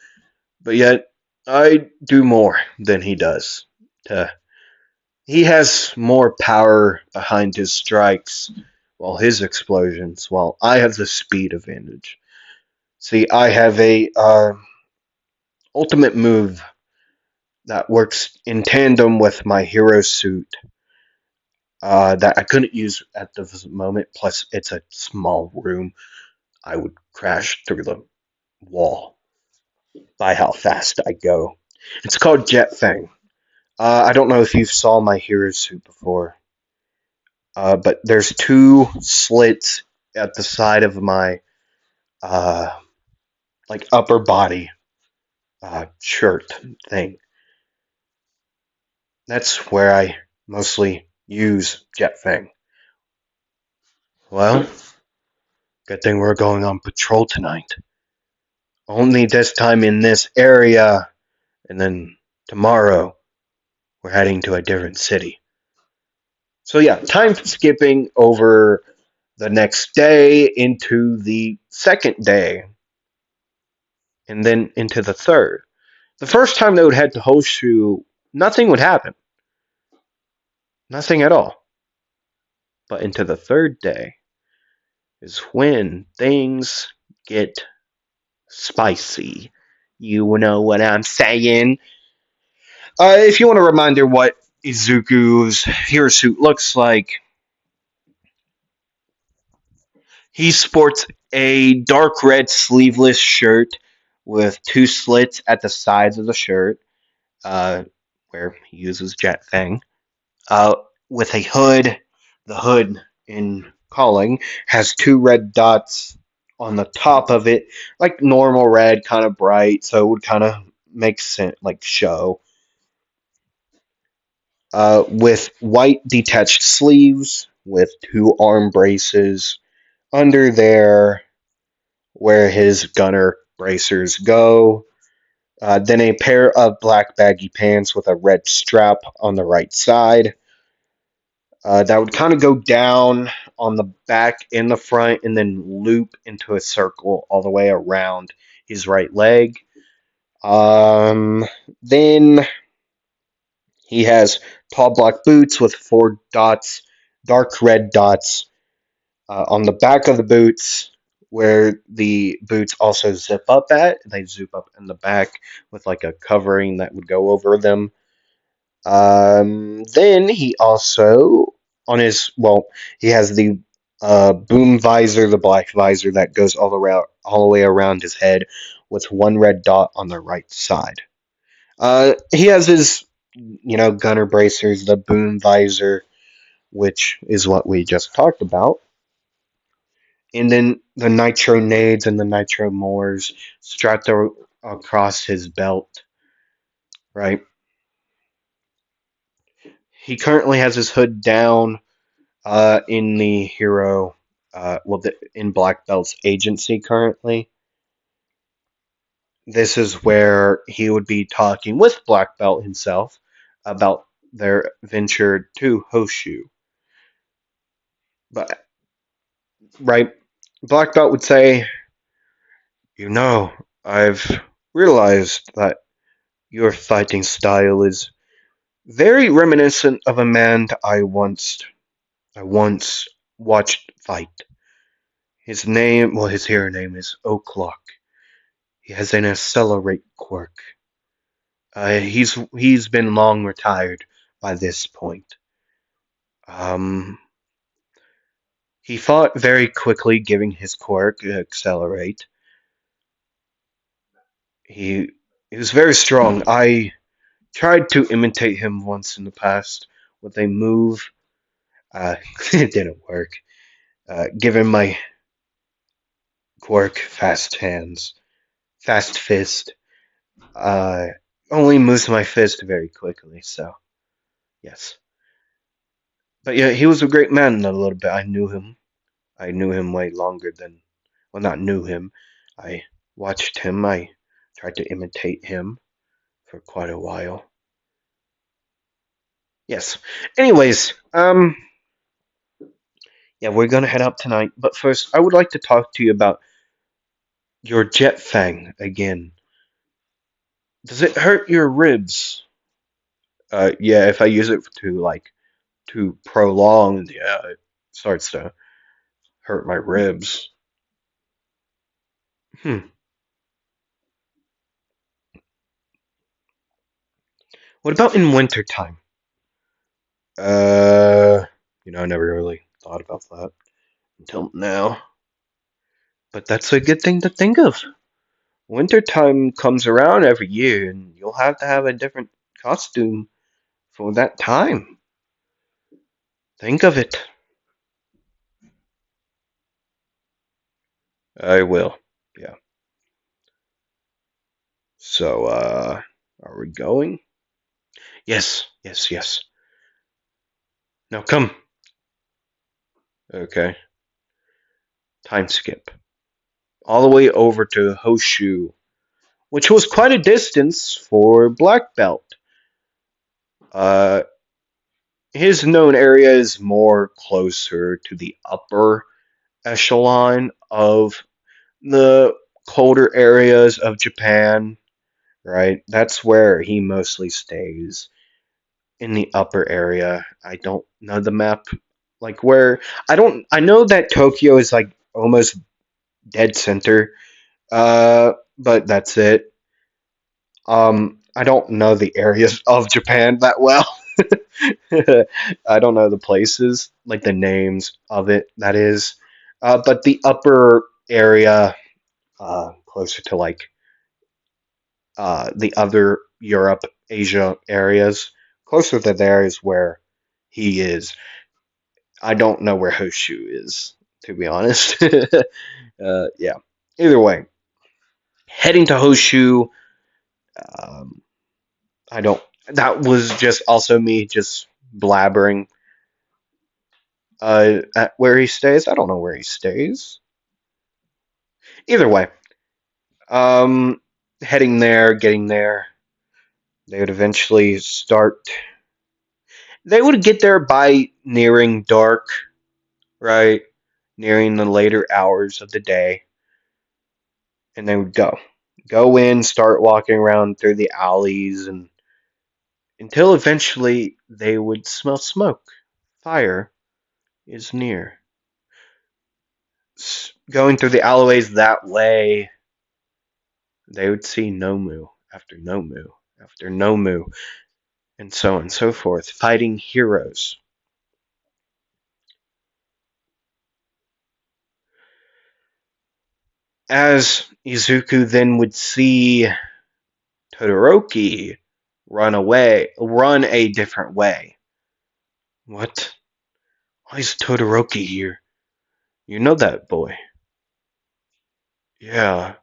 But yet, I do more than he does. Uh, he has more power behind his strikes, while his explosions, while I have the speed advantage. See, I have a ultimate move that works in tandem with my hero suit that I couldn't use at the moment. Plus, it's a small room. I would crash through the wall by how fast I go. It's called Jet Fang. I don't know if you saw my hero suit before, but there's two slits at the side of my uh, like upper body shirt thing. That's where I mostly use Jet Fang. Well, good thing we're going on patrol tonight. Only this time in this area, and then tomorrow we're heading to a different city. So yeah, time skipping over the next day into the second day, and then into the third. The first time they would head to Hoshu, nothing would happen. Nothing at all. But into the third day is when things get spicy. You know what I'm saying? If you want a reminder what Izuku's hero suit looks like, he sports a dark red sleeveless shirt with two slits at the sides of the shirt, uh, where he uses Jet Fang, uh, with a hood. The hood in calling has two red dots on the top of it, like normal red, kind of bright, so it would kind of make sense, like show. With white detached sleeves, with two arm braces under there, where his gunner bracers go. Then a pair of black baggy pants with a red strap on the right side. That would kind of go down on the back and the front and then loop into a circle all the way around his right leg. Um, then he has tall black boots with four dots, dark red dots on the back of the boots, where the boots also zip up at. They zip up in the back with like a covering that would go over them. Then he also on his he has the boom visor, the black visor that goes all the way around his head, with one red dot on the right side. He has his gunner bracers, the boom visor, which is what we just talked about, and then the nitro nades and the nitro mores strapped across his belt. Right. He currently has his hood down in the hero, in Black Belt's agency currently. This is where he would be talking with Black Belt himself about their venture to Hoshu. But right, Black Belt would say, I've realized that your fighting style is very reminiscent of a man I once watched fight. His hero name is O'Clock. He has an accelerate quirk. He's been long retired by this point. Um, he fought very quickly, giving his quirk accelerate. He he was very strong. I tried to imitate him once in the past with a move. it didn't work. Given my quirk, fast hands, fast fist, uh, only moves my fist very quickly. So yes, but yeah, he was a great man. A little bit, I knew him. I knew him way longer than, well, not knew him. I watched him. I tried to imitate him for quite a while. Yes. Anyways, yeah, we're gonna head out tonight. But first, I would like to talk to you about your jet fang again. Does it hurt your ribs? Yeah, if I use it to to prolong, yeah, it starts to hurt my ribs. Hmm. What about in wintertime? Uh, I never really thought about that until now. But that's a good thing to think of. Wintertime comes around every year, and you'll have to have a different costume for that time. Think of it. I will. Yeah. So, are we going? Yes, yes, yes. Now come. Okay. Time skip. All the way over to Hoshu, which was quite a distance for Black Belt. Uh, his known area is more closer to the upper echelon of the colder areas of Japan, right? That's where he mostly stays, in the upper area. I don't know the map, like where I know that Tokyo is like almost dead center, but that's it. I don't know the areas of Japan that well. I don't know the places, like the names of it, that is. But the upper area, closer to the other Europe, Asia areas, closer to there is where he is. I don't know where Hoshu is, to be honest. Yeah. Either way, heading to Hoshu, um, I don't. That was just also me just blabbering. At where he stays, I don't know where he stays. Either way, um, heading there, getting there, they would eventually start. They would get there by nearing dark, right? Nearing the later hours of the day, and they would go in, start walking around through the alleys, and until eventually they would smell smoke. Fire is near. Going through the alleyways that way, they would see Nomu after Nomu after Nomu, and so on and so forth, fighting heroes. As Izuku then would see Todoroki run a different way. What? Why is Todoroki here? You know that boy. Yeah.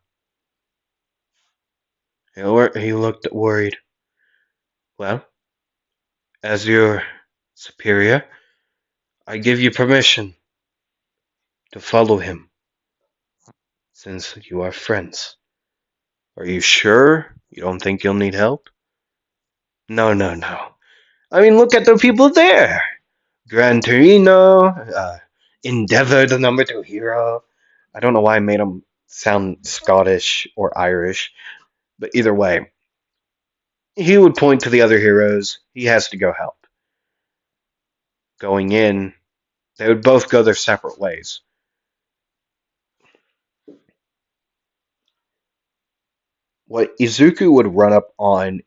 He looked worried. Well, as your superior, I give you permission to follow him, since you are friends. Are you sure you don't think you'll need help? No, no, no. I mean, look at the people there. Gran Torino, Endeavor, the number two hero. I don't know why I made him sound Scottish or Irish, but either way, he would point to the other heroes. He has to go help. Going in, they would both go their separate ways. What Izuku would run up on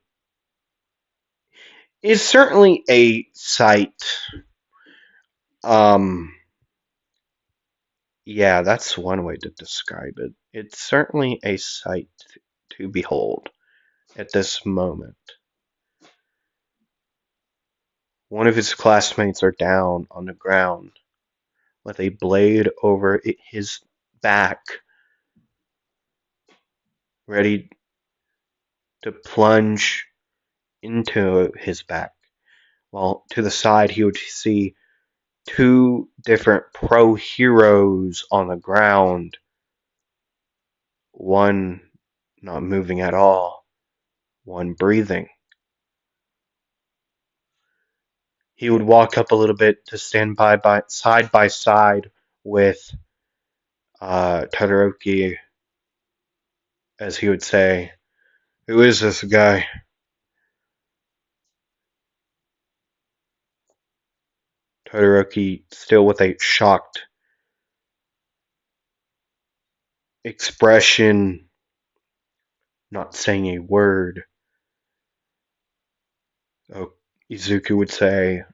is certainly a sight. Um, yeah, that's one way to describe it. It's certainly a sight to behold at this moment. One of his classmates are down on the ground with a blade over his back, ready to plunge into his back. While to the side, he would see two different pro heroes on the ground, one not moving at all, one breathing. He would walk up a little bit to stand by side with Todoroki, as he would say, "Who is this guy?" Todoroki, still with a shocked expression, not saying a word. Oh, Izuku would say,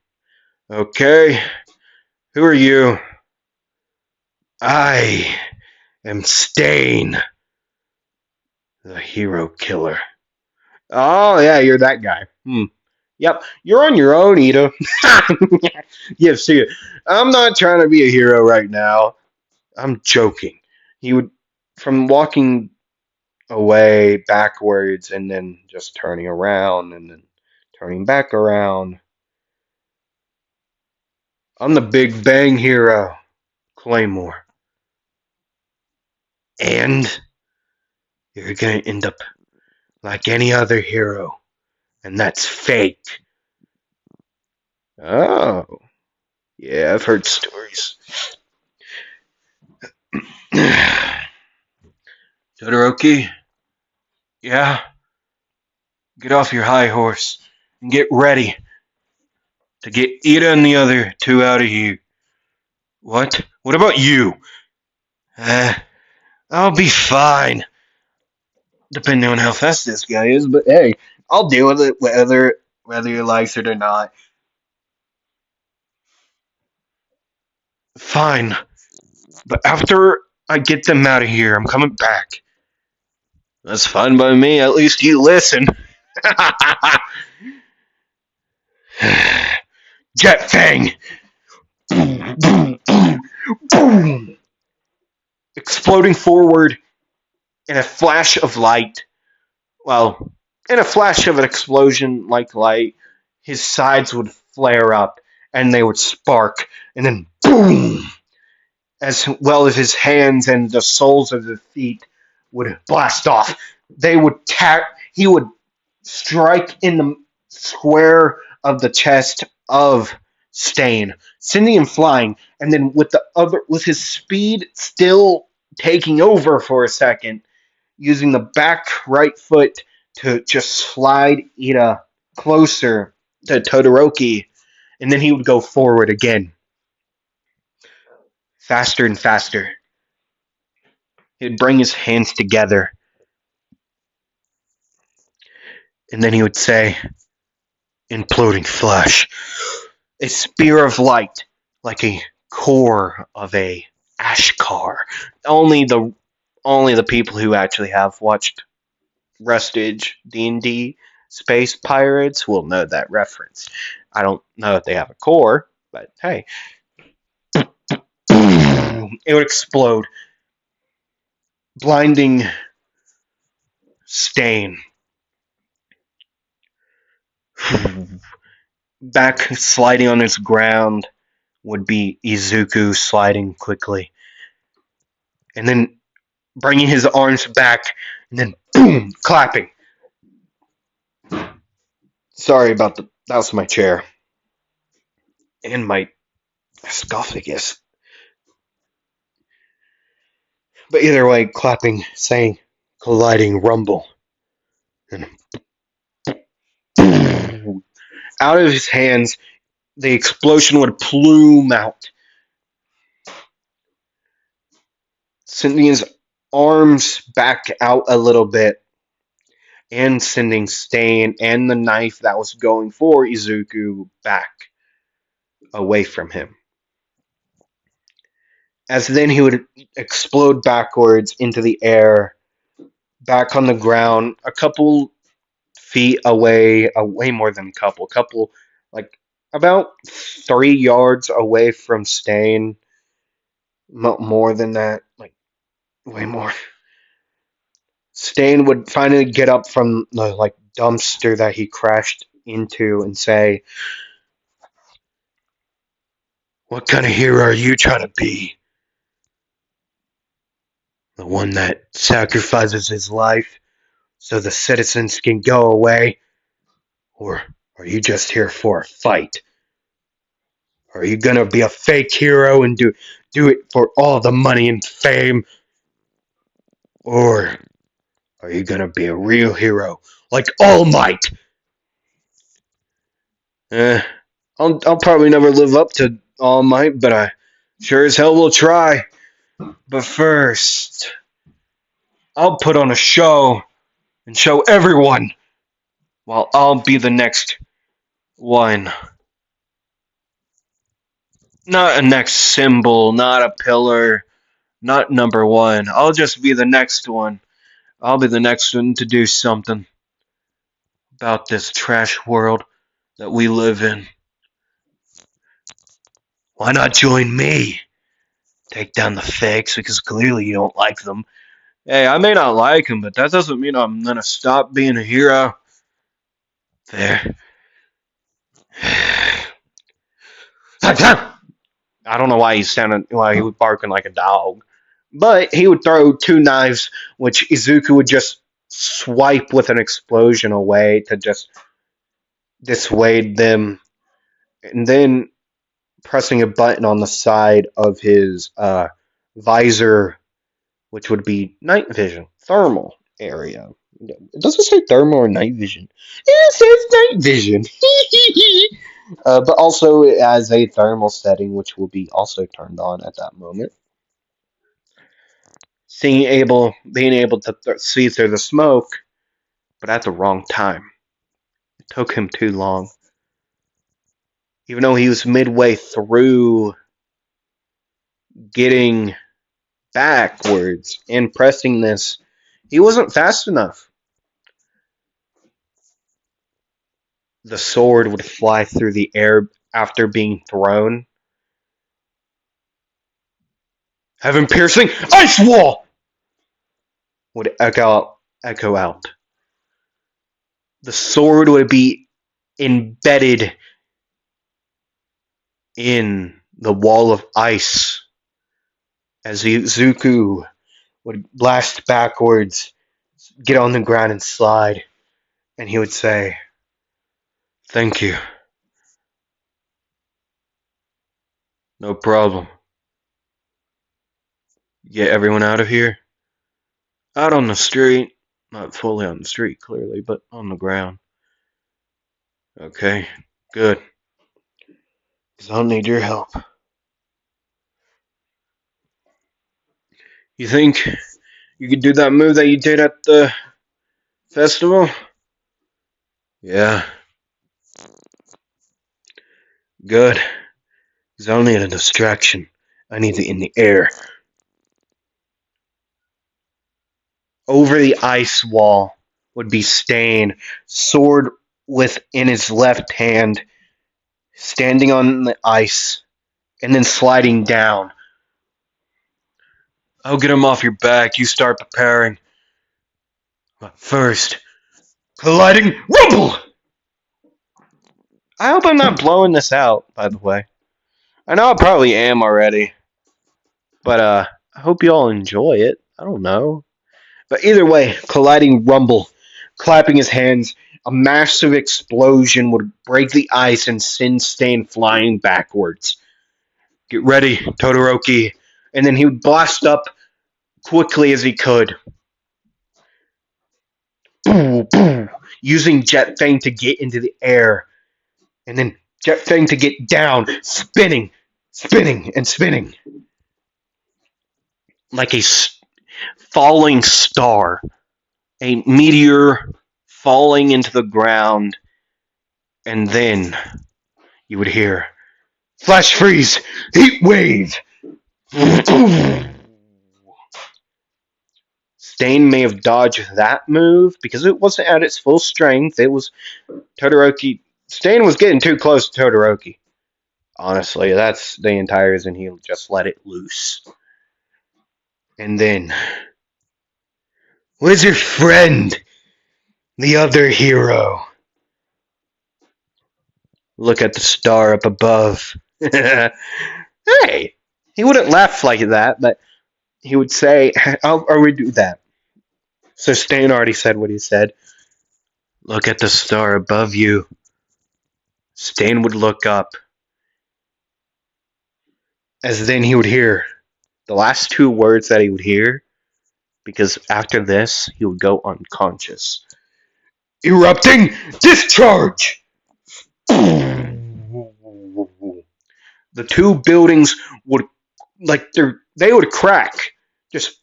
"Okay, who are you?" "I am Stain, the hero killer." "Oh, yeah, you're that guy. Yep, you're on your own, Ida." Yeah, see it. "I'm not trying to be a hero right now. I'm joking." He would, from walking away backwards and then just turning around and then turning back around. "I'm the Big Bang hero, Claymore. And you're gonna end up like any other hero, and that's fake." "Oh, yeah, I've heard stories." "Todoroki, yeah, get off your high horse and get ready to get Ida and the other two out of here." "What? What about you?" Uh, "I'll be fine, depending on how fast this guy is, but hey, I'll deal with it whether he likes it or not." "Fine, but after I get them out of here, I'm coming back." "That's fine by me. At least you listen." "Jet Fang!" Boom, boom, boom, boom. Exploding forward in a flash of light. Well, in a flash of an explosion like light, his sides would flare up and they would spark, and then boom! As well as his hands and the soles of his feet would blast off. They would he would strike in the square of the chest of Stain, sending him flying, and then with his speed still taking over for a second, using the back right foot to just slide Ida closer to Todoroki, and then he would go forward again, faster and faster. He'd bring his hands together, and then he would say, "Imploding flesh." A spear of light, like a core of a Ashkar. Only the people who actually have watched Rustage D&D Space Pirates will know that reference. I don't know if they have a core, but hey. It would explode, blinding Stain. Back sliding on his ground would be Izuku sliding quickly. And then bringing his arms back, and then boom, clapping. Sorry about that was my chair. And my esophagus. But either way, clapping, saying, "Colliding rumble." And boom, out of his hands, the explosion would plume out, sending his arms back out a little bit, and sending Stain and the knife that was going for Izuku back away from him. As then he would explode backwards into the air, back on the ground, a couple feet away, way more than a couple, like about 3 yards away from Stain. More than that, like way more. Stain would finally get up from the like dumpster that he crashed into and say, "What kind of hero are you trying to be? The one that sacrifices his life so the citizens can go away? Or are you just here for a fight? Are you gonna be a fake hero and do it for all the money and fame? Or are you gonna be a real hero like All Might?" Eh, I'll probably never live up to All Might, but I sure as hell will try. But first, I'll put on a show and show everyone while I'll be the next one. Not a next symbol, not a pillar, not number one. I'll just be the next one. I'll be the next one to do something about this trash world that we live in. Why not join me? Take down the fakes because clearly you don't like them. Hey, I may not like them, but that doesn't mean I'm gonna stop being a hero. There. I don't know why he was barking like a dog, but he would throw two knives, which Izuku would just swipe with an explosion away to just dissuade them, and then pressing a button on the side of his visor, which would be night vision, thermal area. It doesn't say thermal or night vision. It says night vision. But also it has a thermal setting, which will be also turned on at that moment. Being able to see through the smoke, but at the wrong time. It took him too long. Even though he was midway through getting backwards and pressing this, he wasn't fast enough. The sword would fly through the air after being thrown. Heaven piercing ice wall would echo out. The sword would be embedded in the wall of ice as Zuku would blast backwards, get on the ground and slide, and he would say, "Thank you. No problem. Get everyone out of here. Out on the street. Not fully on the street, clearly, but on the ground. Okay, good. Because I'll need your help. You think you could do that move that you did at the festival?" "Yeah, good. Because I'll need a distraction. I need it in the air." Over the ice wall would be Stain, sword within his left hand, standing on the ice, and then sliding down. "I'll get him off your back. You start preparing. But first, colliding rumble!" I hope I'm not blowing this out, by the way. I know I probably am already, but I hope you all enjoy it. I don't know. But either way, colliding rumble, clapping his hands, a massive explosion would break the ice and send Stain flying backwards. "Get ready, Todoroki." And then he would blast up quickly as he could. Using Jet Fang to get into the air. And then Jet Fang to get down, spinning, spinning, and spinning. Like a falling star. A meteor falling into the ground. And then you would hear, "Flash freeze! Heat wave!" Stain may have dodged that move because it wasn't at its full strength. It was Todoroki's Stain was getting too close to Todoroki. Honestly, that's the entire reason he just let it loose. And then, where's your friend? The other hero. Look at the star up above. Hey! He wouldn't laugh like that, but he would say, I'll redo that. So Stain already said what he said. Look at the star above you. Stain would look up, as then he would hear the last two words that he would hear, because after this, he would go unconscious. Erupting discharge! The two buildings would, they would crack. Just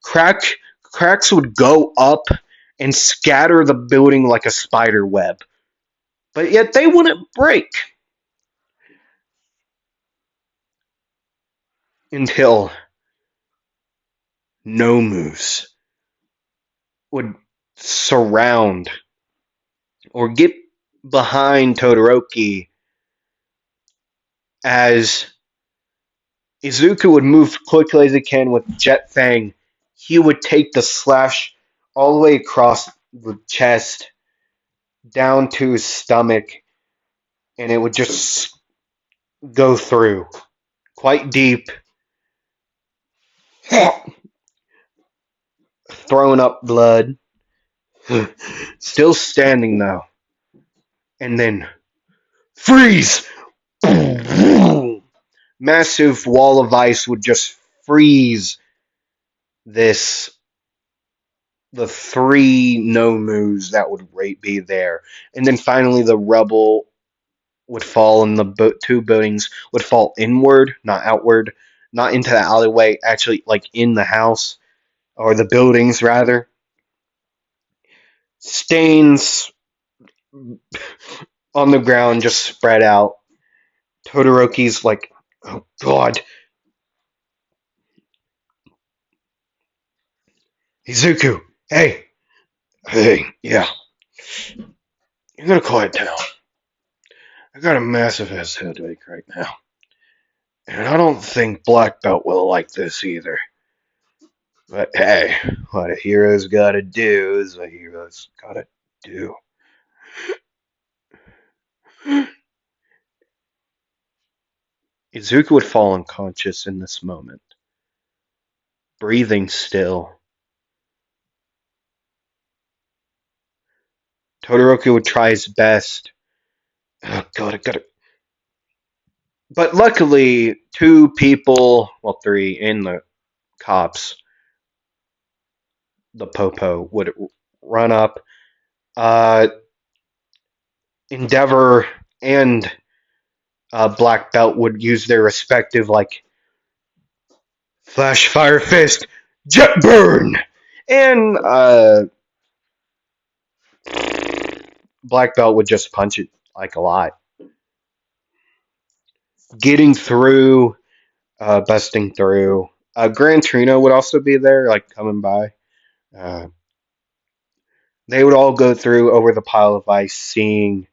cracks would go up and scatter the building like a spider web. But yet they wouldn't break. Until Nomus would surround or get behind Todoroki as Izuku would move quickly as he can with Jet Fang. He would take the slash all the way across the chest down to his stomach, and it would just go through quite deep, throwing up blood. Still standing though. And then freeze! Massive wall of ice would just freeze this the three Nomus that would be there. And then finally the rubble would fall and the two buildings would fall inward, not outward, not into the alleyway, actually like in the house, or the buildings rather. Stains on the ground just spread out. Todoroki's like, oh god. Izuku, hey, yeah. You gotta quiet down. I got a massive ass headache right now. And I don't think Black Belt will like this either. But hey, what a hero's gotta do is what a hero's gotta do. Izuku would fall unconscious in this moment, breathing still. Todoroki would try his best. Oh god, I gotta. But luckily, two people, well, three in the cops, the Popo, would run up. Endeavor and Black Belt would use their respective, like, Flash, Fire, Fist, Jet Burn! And Black Belt would just punch it, like, a lot. Getting through, busting through. Gran Torino would also be there, like, coming by. Uh, they would all go through over the pile of ice, seeing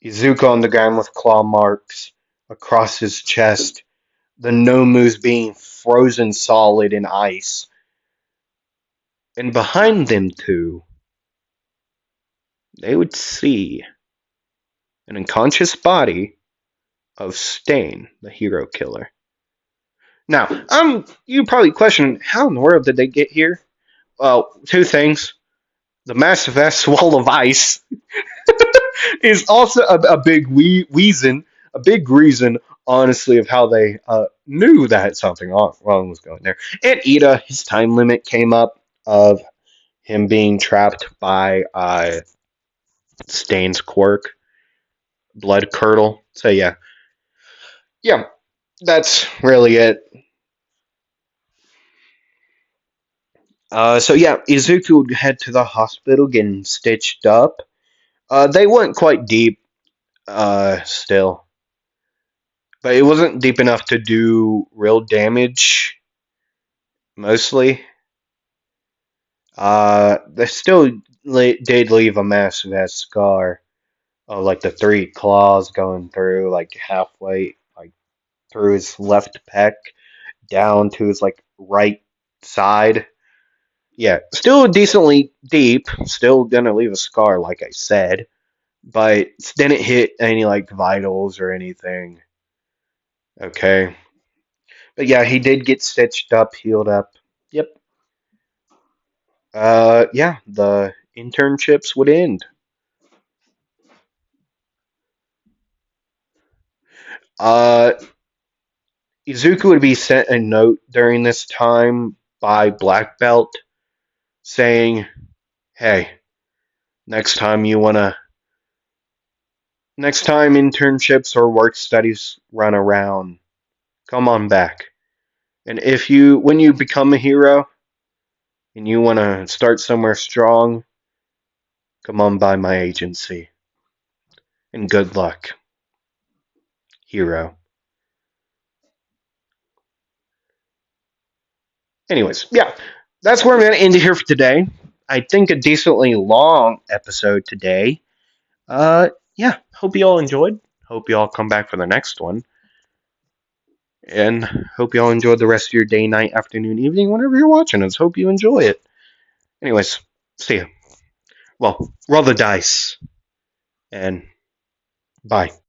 Izuku on the ground with claw marks across his chest, the Nomus being frozen solid in ice. And behind them two, they would see an unconscious body of Stain, the hero killer. Now, you probably question, how in the world did they get here? Well, two things. The massive ass wall of ice is also a big reason, honestly, of how they knew that something wrong was going there. And Ida, his time limit came up of him being trapped by Stain's quirk, blood curdle. So yeah, that's really it. So yeah, Izuku would head to the hospital getting stitched up. They went quite deep, still, but it wasn't deep enough to do real damage. Mostly, they still did leave a massive ass scar like the three claws going through, like halfway, like through his left pec down to his like right side. Yeah, still decently deep. Still gonna leave a scar, like I said, but didn't hit any like vitals or anything. Okay, but yeah, he did get stitched up, healed up. Yep. Yeah, the internships would end. Uh, Izuku would be sent a note during this time by Black Belt saying, "Hey, next time you wanna, next time internships or work studies run around, come on back. And if you, when you become a hero and you wanna start somewhere strong, come on by my agency. And good luck, hero." Anyways, yeah, that's where I'm gonna end it here for today. I think a decently long episode today. Yeah, hope you all enjoyed. Hope you all come back for the next one. And hope you all enjoyed the rest of your day, night, afternoon, evening, whenever you're watching us. Hope you enjoy it. Anyways, see ya. Well, roll the dice. And bye.